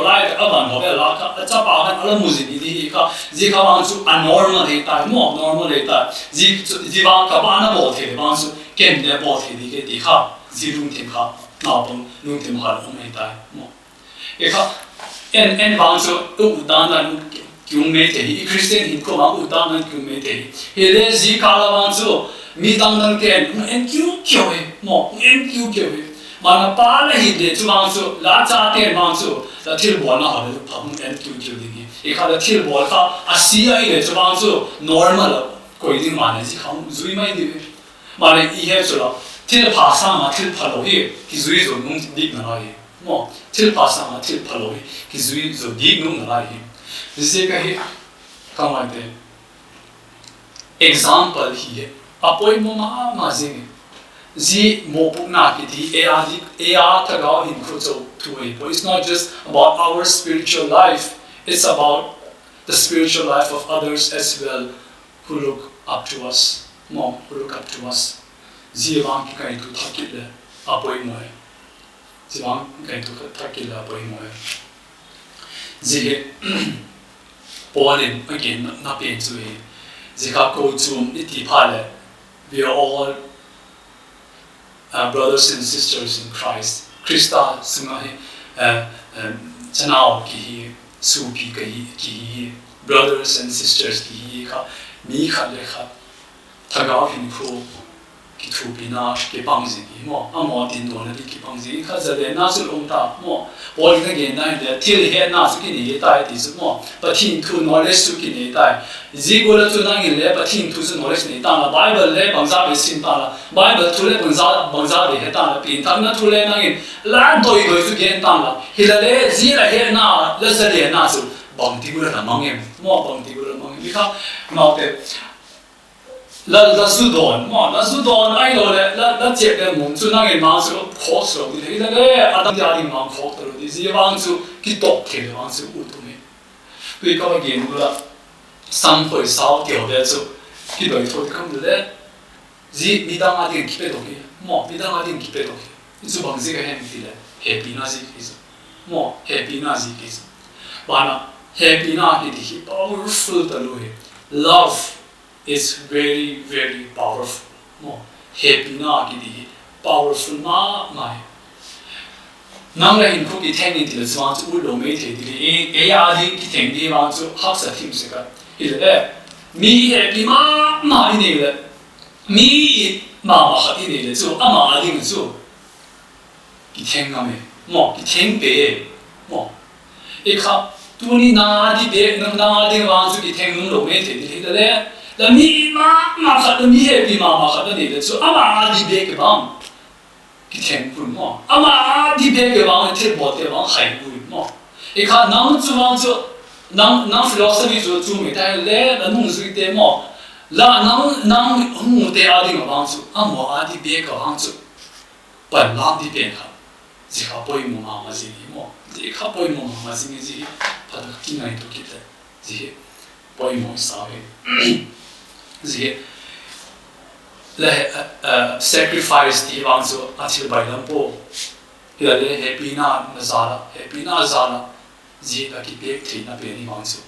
lai ka ban ho be la ka acha pa han ala muzin di kha ji kha wang chu anormal he ta mo normal he ta ji wang ka ba na bo the wang chu ken de bo the di ke di kha ji lung tim kha na bong lung tim ha lo me ta mo e kha en wang chu u dan dan kyung me the hi Christian hin ko ma u dan dan kyung me the he le ji kha la wang chu mi dang dang ken en kyu kyo he mo en kyu kyo he mà ba là hiện để chúng mang số lá cha tiền mang số là thiệt bổn là họ được phẳng em kêu kêu đi cái khác là thiệt bổn khác xí ấy để chúng mang số normal là quy định mà này chỉ không duy mấy đi mà này ý hết rồi thiệt phá sang mà thiệt phá lỗi thì duy rồi nung đi mà nói mà thiệt phá sang mà thiệt phá lỗi thì duy rồi đi nung mà nói vì cái không phải thế example hi apoi mà gì Zi mopuk na kiti ea tagaw hin kuto tuwe. But it's not just about our spiritual life. It's about the spiritual life of others as well who look up to us. Mom, who look up to us. Zi wang ki kain tu thakit le apoy mo hai. Zi wang ki kain tu thakit le apoy mo hai. Zi he Paulin again na pen tu he. Zi ka ko zoom iti pale. We are all brothers and sisters in Christ. Krista sungai chanao ki supi ki brothers and sisters ki ka mi kha le kha thagaw hin khu ki thu bina ke pangzi ki mo amo tin do na ki pangzi kha zale na su long ta mo bol na ge na de til he na su ki ni ta ti su mo pa thin thu knowledge su ki ni ta ji go la tu na ngi le pa thin thu su knowledge ni ta la bible le bangza be sin ta la bible thu le bangza be he ta la pin thang na thu le na ngi la doi su gen ta la hi la le ji la he na la sa le na su bang ti go la mang em mo bang ti go la mang ni kha ma te la su don ai lo le la che de mum chu na nge ma su kho so ni le le adam ja di ma kho to di ji wang su ki tok the wang su u tu me kui ka ge nu la sam phoi sao tio de chu ki doi tho kam le ji mi da ma din ki pe do ki mo mi da ma din ki pe do ki zu bang ji ga hem ti le happy na ji ki mo happy na ji ki ba na happy na ki di powerful ta lo he love is very, very powerful. Mo happy na kidi powerful ma mai. Nang la in ko ki theng ni til chuan chu lo me the di e ya di ki theng di wang chu hak sa thim se ka ile mi happy ma ni le mi ma ha ni le chu ama ding chu ki theng na me mo ki theng pe mo e kha tu ni na di be na di wang chu ki theng lo me the di le la mi ma kha la mi he bi ma kha da ni le so ama di be ke bang ki theng ku mo ama di be ke bang the bo te bang hai ku mo e kha nang chu wang chu nang philosophy chu me ta le la nung zui te mo la nang hu te a di ma bang chu amo a di be ka bang chu pan la di be kha ji kha poi mo ma ji ni mo ji kha poi mo ma ji ni ji pa da ki nai to ki te ji poi mo sa he ji le sacrifice di wang chu athil bai lam po le happy na zala ji la ki pek thi na pe ni wang chu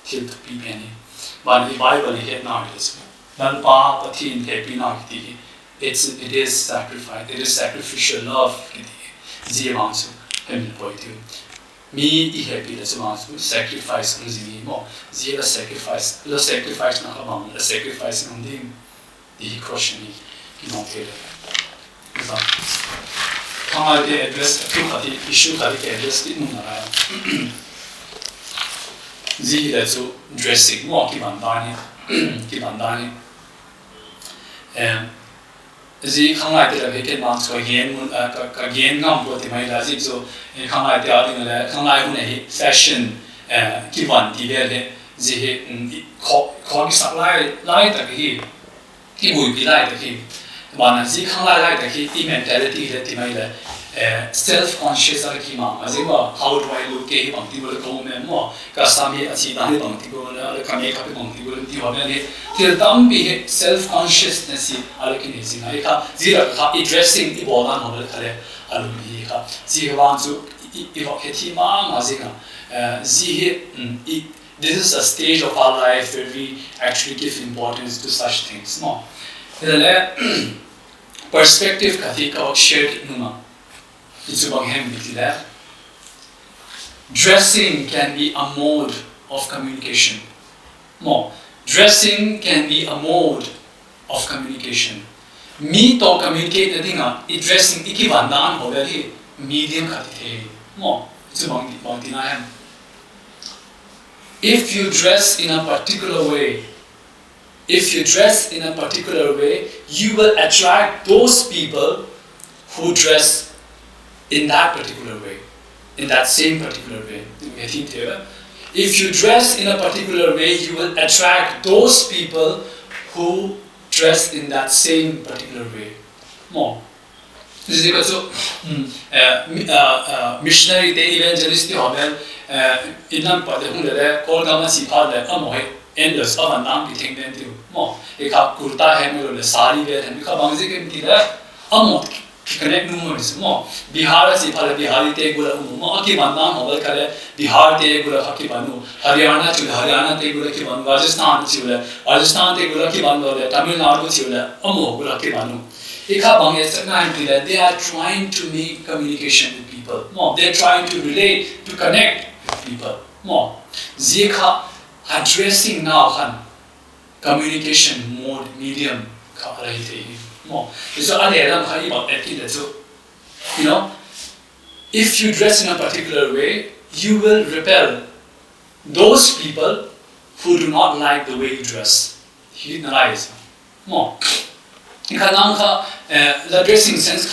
thil tu pi pe ni ba ni bible he na le chu dan pa pathin happy na ki it is sacrifice, it is sacrificial love ki ji wang chu hem poi tu mi I happy le chu wang chu sacrifice ng ji mo ji la sacrifice na ka bang la sacrifice ng ding di question ni ki no ke le ba kama de address tu khati issue khati ke address ti nu na ji le chu dressing mo ki ban da ni ji khangai te la ke man so yen mun ka yen ngam ko ti mai la ji so khangai te a ding le khangai hu ne fashion ki ban ti le ji he kho ki sak lai ta ki bui pi lai ta ki Mana zi khang lai ta ki mentality le ti mai le self conscious ar ki ma azima how do I look ke bang ti bol ko me mo ka sami achi da ni bang ti ko na ka me ka pe bang ti bol ti wa me le til dam bi self consciousness ar ki ni zi ai ka zi ra ka addressing i bolan ho le khale alu bi ka zi wa zu i wa ke ti ma zi ka zi this is a stage of our life where we actually give importance to such things no perspective katika shared numa it's about him that dressing can be a mode of communication more dressing can be a mode of communication me to communicate the dressing ikibandan ho very medium kathe more it's about him if you dress in a particular way you will attract those people who dress in that particular way, in that same particular way. If you dress in a particular way, you will attract those people who dress in that same particular way. More. This is equal to missionary, evangelist, in a particular call Gamma endless of an arm thing then do more. A cup kurta hammer or the sari bed and become music in that amount connect numerous more. Bihar si Pala Bihari Tegula Maki Manam or Kale, Bihar Tegula Hakibanu, Haryana to Haryana Tegula Kiban, Rajasthan Chula, Rajasthan Tegula Kiban, Tamil Nadu Chula, Amo Gulakibanu. Ikabang is that they are trying to make communication with people more. They're trying to relate, to connect with people more. Zika addressing now communication mode medium more. So you know, if you dress in a particular way, you will repel those people who do not like the way you dress. More. The dressing sense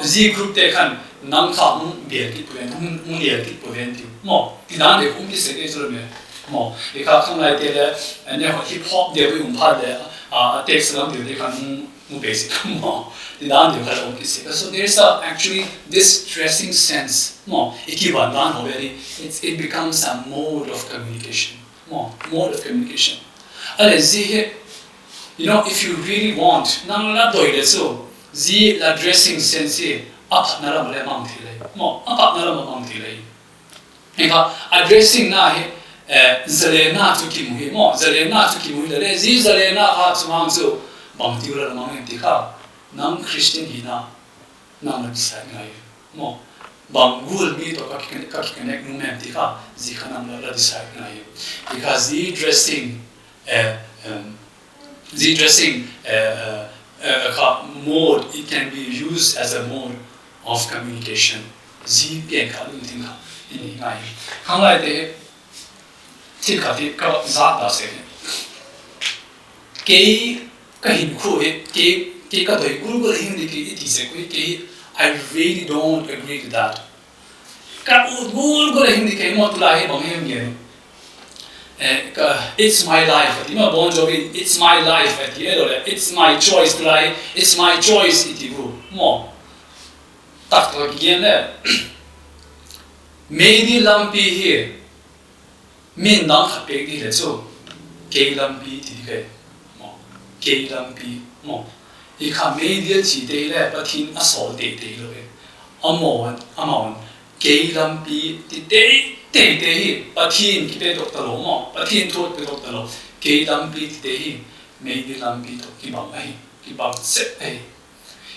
Z group they can nang kha be ki puen ki puen ti mo ti dan de ki se ke so me mo e ka khang lai te le ne hip hop de bu pha de text lang de kan mu basic mo ti dan de ka ki se so there's actually this dressing sense mo ikiban dan ho very it becomes a mode of communication mode of communication you know if you really want nang la doi le so Z la dressing sense up naram le mang thile mo up naram mang thile eka addressing na he zalena tu ki mu mo zalena tu ki mu le Z zalena ha smang so bang ti ura mang ti kha nam Christian hina nam la sai ngai mo bang gul mi to ka connect nu mem ti kha Z khanam la sai ngai eka Z dressing mode, it can be used as a mode of communication. Z bien ka lu ting ha ini ngai khang lai te ti ka ti ka za da se ke ka hin khu ke ka doi guru hin di ki ti se ko ke I really don't agree with that ka guru hin di ke mo tu la he bang hem ge it's my life. Bon Jovi, it's my life at the end of it. It's my choice to lie. It's my choice. Itigu mo. Tak to again there. Maybe lumpy here. Min nang kapeg di so. Kay lumpy tike mo. Kay lumpy mo. Ika maybe chi de le patin asol de lo be. Amon. Kay lumpy ti Te patin ki pe dokta lo mo patin thot pe dokta lo ke lampi te hi me di lampi to ki bang ai ki bang se ai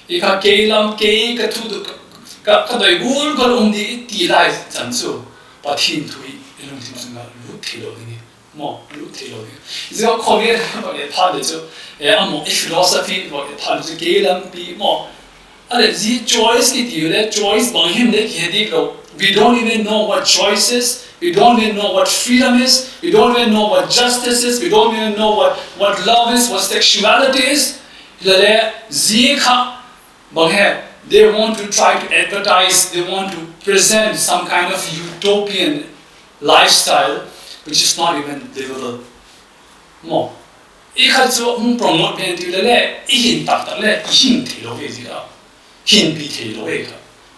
ika ke lam ke ka thu ka dai gul gol di ti lai chan su patin thui ilung tim sunga lu thilo ni mo lu thilo ni zo khobe ba le pha de zo amo philosophy ba le pha de ke lampi mo ale zi choice ki ti le choice bang him le ki di lo we don't even know what choice is. We don't even know what freedom is. We don't even know what justice is. We don't even know what love is, what sexuality is. They want to try to advertise, they want to present some kind of utopian lifestyle which is not even livable. mo ikha chu promote pen ti le hin tak le hin thi lo ve ji ka hin bi thi lo ve ka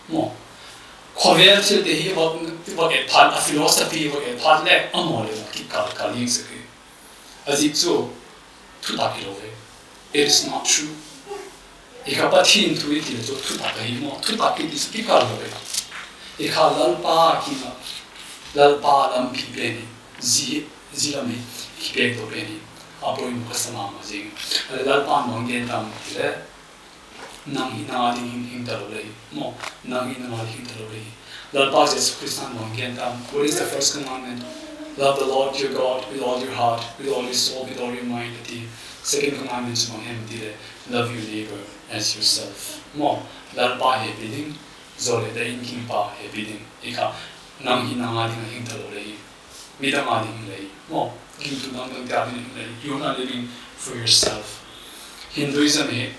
mo khovel til te hi what a part of philosophy what a part le amol le ki ka ling se ke azi chu thu ta ki lo ve it is not true ikha pa thin thu ti le chu thu ta ka hi mo thu ta ki dis ki ka lo ve ikha lal pa ki ma lal pa lam ki pe ni zi la me ki pe to pe ni apo im ka sama ma jing lal pa mong gen tam ti le nang hi na ding hin ta lo le mo nang hi na ding ta lo le lal pa Jesus Christ mong gen tam what is the first commandment love the Lord your God with all your heart with all your soul with all your mind the second commandment is mong him ti le love your neighbor as yourself mo lal pa he bidding zole da in king pa he bidding ikha nang hi na ding hin ta lo le mi da ma ding le mo king to nang ding ta ding le you are not living for yourself Hinduism he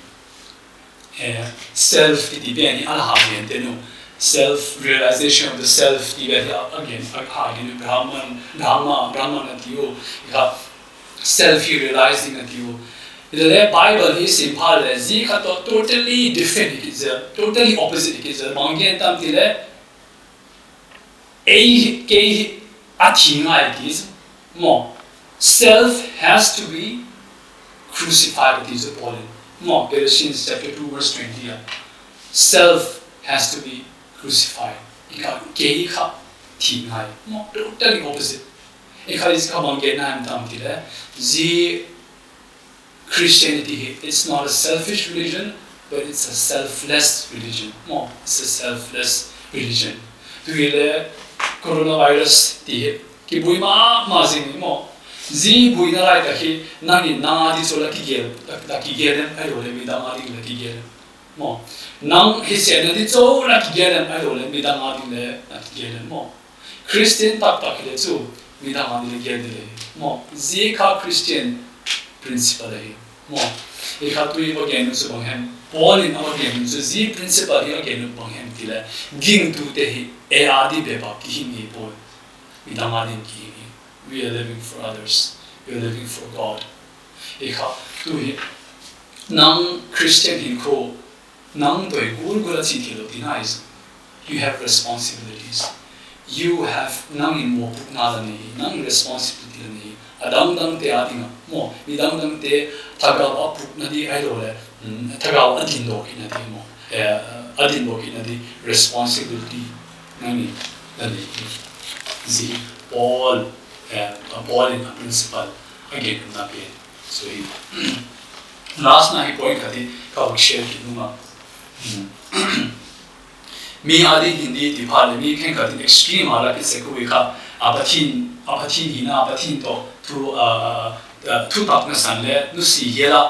self iti beni al hagen tenu self realization of the self ti beni again hagen brahman atiyo ikha self realizing atiyo the Bible is simple zi kha to totally different is totally opposite is manggen tam ti le a ke athinga it is mo self has to be crucified it is important mo Galatians chapter 2 verse 20 self has to be crucified ika ke kha thinga mo totally opposite ika is ka manggen nam tam ti le zi Christianity, it's not a selfish religion, but it's a selfless religion. More, it's a selfless religion. To the coronavirus, the Kibuima Mazing, more. Z Buina like a he, Nani Nadi so lucky game, lucky game, I don't let me down lucky game. More. Now he said that it's all lucky game, I don't let me down lucky game. More. Christian tak too, me down the game. More. Zika Christian principle mo ikhatui again so banghem Paul in our game so z principle here again banghem tila ging tu te hi e adi beba ki hi Paul midamadin ki we are living for others we are living for God ikha tu hi nang Christian hin ko nang doi gul gula chi thilo denies you have responsibilities you have nang in mo puknalani nang responsibility ni adang dang te adinga mo idang dang te tagaw apuk na di ay dole tagaw adin do ina di mo adin do ina di responsibility nani dali zi all in a principle again na pe so last na hi point kati ka share ki numa mi adi hindi di phale mi khen kati extreme ala ki se ko ka abathin hina abathin to tu tak na san le nu si hela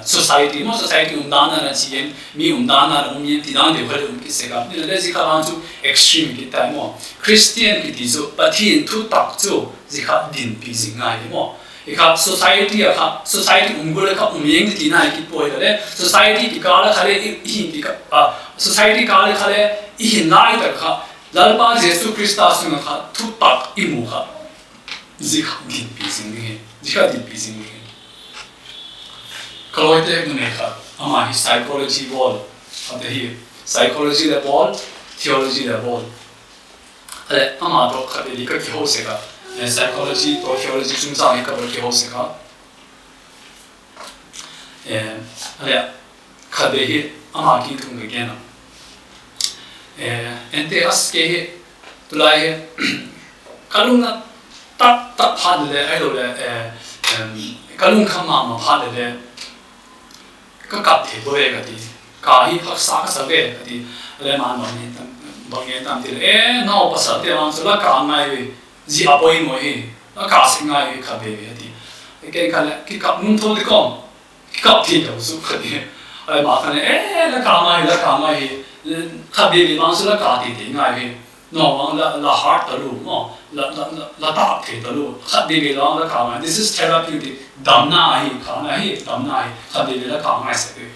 society umdana na chien mi umdana umyen tidan de khale um ki se ka ni le zika lan chu extreme ki tai mo Christian ki ti zo pathin tu tak chu zika din pi zingai mo ikha society umgole ka umyeng ti na ki poi le society ki kala khale hi ki society kala khale hi nai ta kha lalpa Jesus Christa sunga kha tu tak imu kha zika din pi zingai zika din pi zingai Kaloite Muneka, ama his psychology wall, at the psychology the wall, theology the wall. Ama to Kadika Kihoseka, and psychology or theology Sumsaka Kihoseka. And Kadehi, Ama Kintum again. And they ask to lie Kaluna tap had the idol, Kalun Kamama had the ka kap the boy ka ti ka hi hak sa ka sa ge ka ti le man bang tam ti no pa sa te man so la ka ngai ji apoi mo hi ka sing ngai ka be ti ke ka le ki kap nun thol ko ki kap thi lo su ka ti ai ma ka ne la ka ngai ka be man so la ka ti ti ngai hi no wang la heart ta lu mo la ta the ta lu kha be la ka ngai this is therapeutic damna hi khana hi damna hi khade la ka ngai se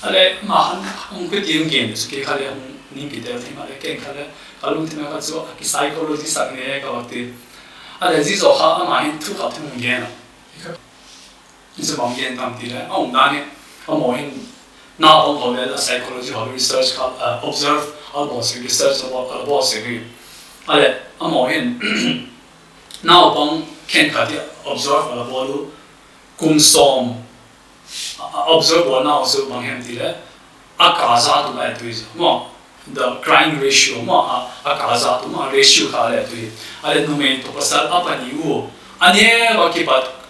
ale ma han ko tiang gen su ke khale ni ki te thi ma le ken khale kalu thi ma ka so ki psychology sak ne ka wakti ale ji zo ha ma hin thu ka thu gen It's a bang gen tam ti le ong da ni mo hin na ong ho le psychology ho research ka observe about research about se ale mo hin na bang ken ka ti observe about lu kum som observe what now so bang hem ti le akaza tu la tu mo the crime ratio mo akaza tu mo ratio ka le tu ale no me to pasal apa ni u ane wa ki pat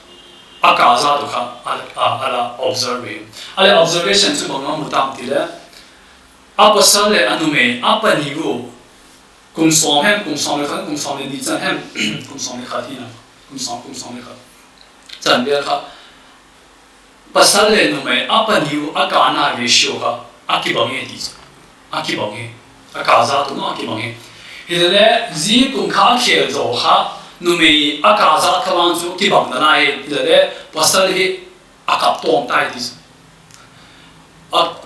akaza tu ka ala observe ale observation tu bang mo tam ti le apa sal le anu me apa ni u kum som le ni chan hem kum som le kha ti na kum som le kha chan be kha pasal le no me apa ni u akana ratio ka akibang ti akibang akaza tu no akibang ile zi kum kha khel zo ha no me akaza ka wang zu kibang da na ile pasal hi akap tom tai ti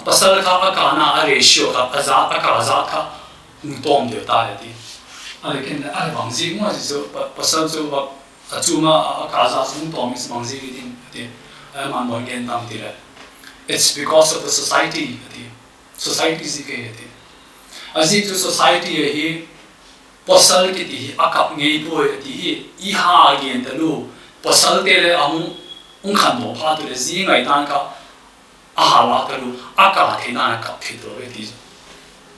pasal ka akana ratio ka akaza ka tom de tai ti ale ken ale bang zi mo zo pasal zo ba achuma akaza zu tom is bang zi din ti man mo gen tam ti le it's because of the society ti society zi ke ti azi to society hi pasal ki ti akap ngei po ti I ha gen ta lu pasal te le ung khan mo pha tu le zi ngai tan ka a ha la ta lu aka the na kap thi to ve ti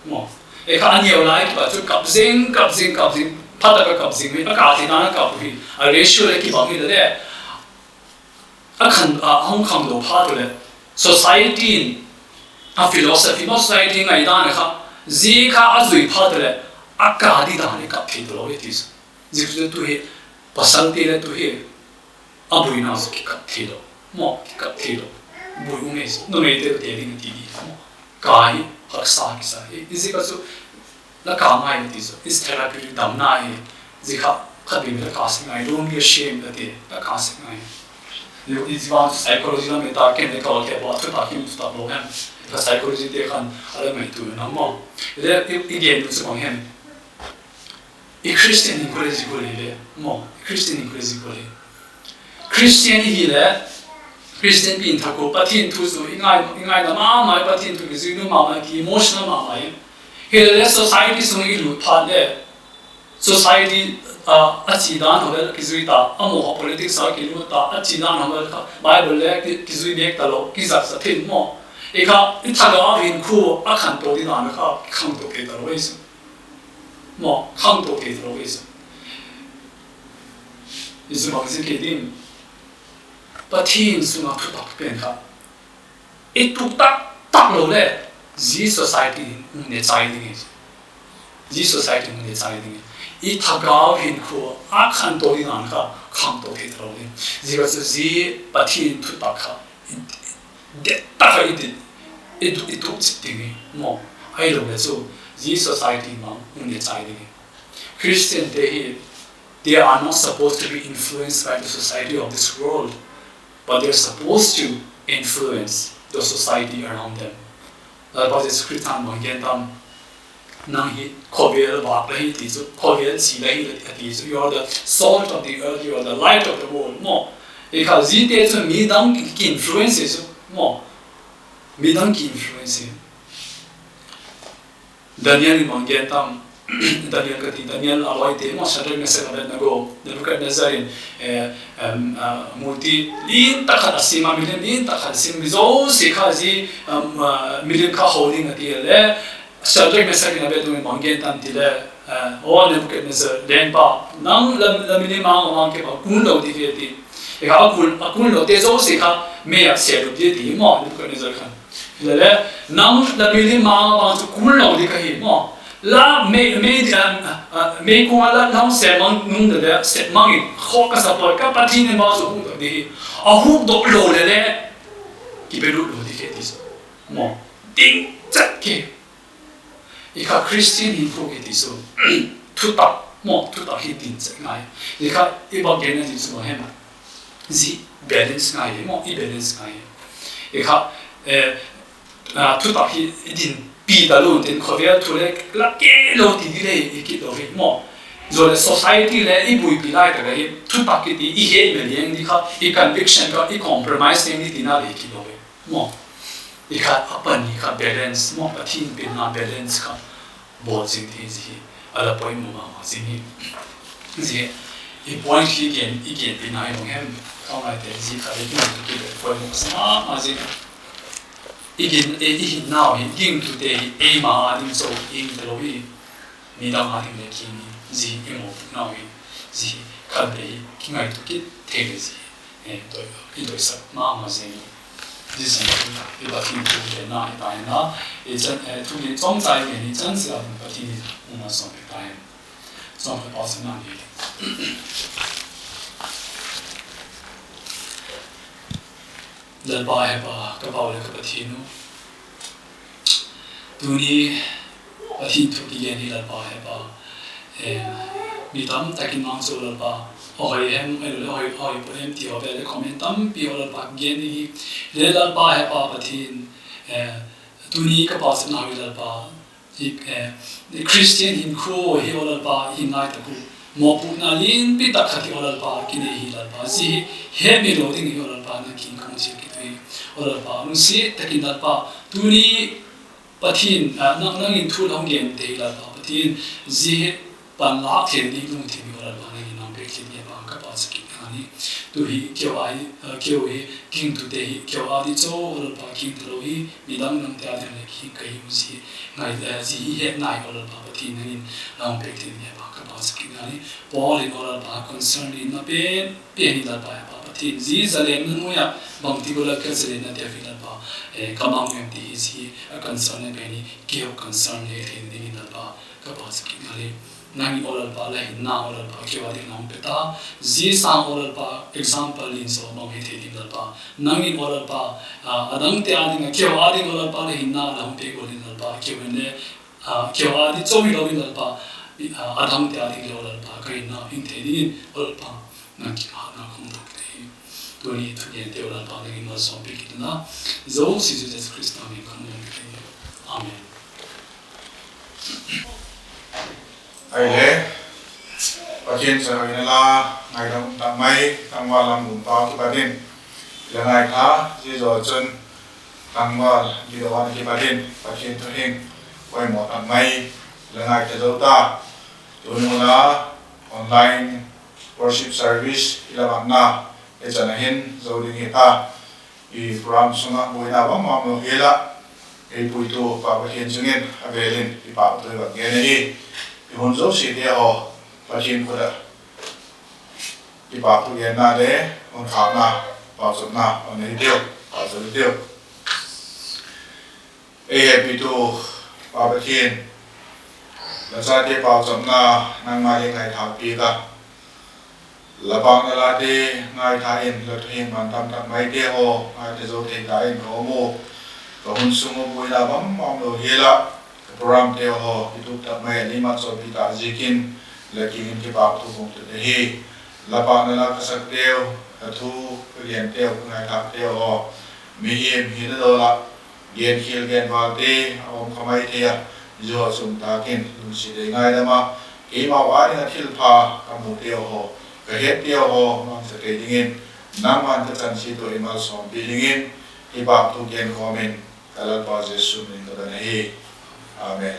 mo e kha ani lai ba chu kap zing pha ta ka kap zing me aka the na kap hi a ratio le ki ba hi le a khan hong kong lo pha tu le society a philosophy no society ngai dan kha zi kha azui pha tu le aka di dan le kap thi to ve ti zi tu he pasal te le tu he abui na ki kap thi lo mo ki kap thi lo bui me no me te te ding ti mo kai hak sa ki sa zi ka su la ka mai ti so is therapy dam na he zi kha bi me ka sing ai don't be ashamed that te la ka sing ai you is want psychology na me ta ken de ka ke ba ta kim sta lo hem ka psychology te khan ala mai tu na mo le again tu so hem I Christian in college ko le mo Christian in college ko le Christian hi le Christian bin tha ko pathin thu so ingai na ma pathin thu ki zinu ma ki emotional ma he le society so I lu pha le society achi dan ho ki zui ta amo politics sa ki lu ta achi dan ho ka Bible le ki zui nek ta lo ki za sa thin mo e kha I tha ga win khu a khan to di na kha khang to ke ta lo is mo khang to ke ta lo is is ma zi ke dim pathin sunga thu tak pen kha e tu tak lo le zi society ne chai ding zi society ne chai ding I thagaw hin khu a khan to din an kha khang to the tro ni zi ga zi pathin thu tak kha de ta kha I tu ding mo ai lo le so zi society ma ne chai ding Christian they are not supposed to be influenced by the society of this world, but they're supposed to influence the society around them. But it's Christian mo gen tam nang hi khovel ba lai ti so khovel chi lai ti so you are the salt of the earth, you are the light of the world mo e kha zi te so mi dang ki influences mo mi dang ki influence Daniel mo gen tam Daniel kati Daniel aloi te mo Shadrach Meshach Abednego Nebuchadnezzar multi lin takhat asima milin lin takhat sim bizo se kha ji milin kha holding ati le Shadrach Meshach Abednego manggen tan ti le o Nebuchadnezzar den pa nang la milin ma ke ba kun lo ti ke ti e kha akun lo te zo se kha me ya se lo ti ti mo Nebuchadnezzar khan le nang la milin ma kun lo ti ka hi mo la me ko ala nang se mang nung de se mang kho ka sa por ka pathin ba so hu de a hu do lo le ki be lo di ke dis mo ding chat ke I kha Christian in ko ke dis so tu ta hi din chat ngai I kha I ba gen ni so hem zi balance ngai mo I balance ngai I kha tu ta hi din pi da lo tin kho ve tu le la ke lo ti di le ki do mo rồi society le i bui pi lai ta cái thu tak ki ti i he me liang di kha i conviction ka i compromise ni ti na le ki lo mo i kha apan ni kha balance mo pathin pin na balance ka bo jing thi ji ala poi mu ma ji ni ji i point ki gen i gen pin ai long hem ka mai te ji kha le ki le poi mu sa ma ji i gen e i now in ging to day e ma dim so in the lo hi mi dang ha dim le ki ni gì cái một nào gì cần để cái ngày tôi kết thế cái gì tôi sắp mà gì gì cái bảo thiên tu để nói bài nó để chân tu để trong trái cái này chân sự là bảo thiên mà xong cái bài xong cái bảo sinh nào đi lần bài hay bà cái bảo là cái bảo thiên nó tu đi bảo thiên tu cái này lần bài hay bà mi tam takin mang so la pa oi em oi por em ti ove le comment tam pi ola pa gen ni le la pa he pa pathin tu ni ka pa sin na la pa the Christian in kho he ola pa in nai ta ku mo pu na lin pi ta khati ola pa ki ne hi la pa si he mi lo ding ola pa na kin kong si ki tu ola pa nu si takin la pa tu ni pathin nang in thu long gen te la pa pathin ji ban la thiền đi luôn thiền gọi là ban này nằm bên kia nhà bạn các bạn sẽ kinh ngạc tu hi kêu ai kinh tu te kêu ai đi chỗ gọi là kinh tu lo hi mi dang nang tia thiền này kinh cái gì ngày gì hiện nay gọi là ban thiền này nằm bên kia nhà bạn các bạn sẽ kinh ngạc bỏ lên gọi là ban concern đi na bên bên là ban thiền gì giờ lên nó nuôi bằng tí gọi là cái giờ lên na tia phi là ban các bạn em tí gì concern này bên kêu concern này thiền này là ban các bạn sẽ kinh ngạc nang oral pa la hin na oral pa ke wadi nam peta ji sang oral pa example in so no he the ding pa nang in oral pa adang te ading ke wadi oral pa la hin na la pe ko din pa ke wene ke wadi chowi lo din pa adang te ading oral pa kai na in the din oral pa nang ki ha na khong tok te to ni tu ye te oral pa nang in ma so pe ki na zo si Jesus Christ na mi khong amen ai lẽ và trên sở hữu là ngày đông tạm mấy tăng vào làm bùn bao cái bà đinh là ngày khá dễ dò chân tăng vào đi đầu ăn cái bà đinh và trên thực hiện quay một tạm mấy là ngày thế dấu ta tụi nó là online worship service là bạn na để cho nên hiện dấu đi người ta thì program sung buổi nào vẫn mong muốn hết là cái buổi tu và bữa hiện chứng nhân về lên thì bảo tôi và nghe này hôn dấu sĩ địa họ và trên của đó thì bảo tụi em na đấy hôn khám na bảo sớm na hôn này tiêu bảo sớm tiêu ai happy to bảo bạch thiên là sao thì bảo sớm na năng mai những ngày thảo pi cả là bằng là thì ngày thảo in là thuyền bằng tam tam mấy tiêu họ ngày thì dấu thuyền đại in có mô và hôn sung buổi nào bấm mong đồ hiền lắm program teo ho itu tak mai ni mat so pita zikin laki in ki ba tu bong te hi la pa na la kasak teo thu rian teo ngai thak teo ho mi hi na do la gen khil gen wa te om khamai the jo sum ta kin lu si de ngai da ma ki ma wa ni thil pha ka mu teo ho ka het teo ho ma sa te dingin nam man ta chan si to imal som bi dingin ki ba tu gen komen kalal pa jesu ni to da hi Amen.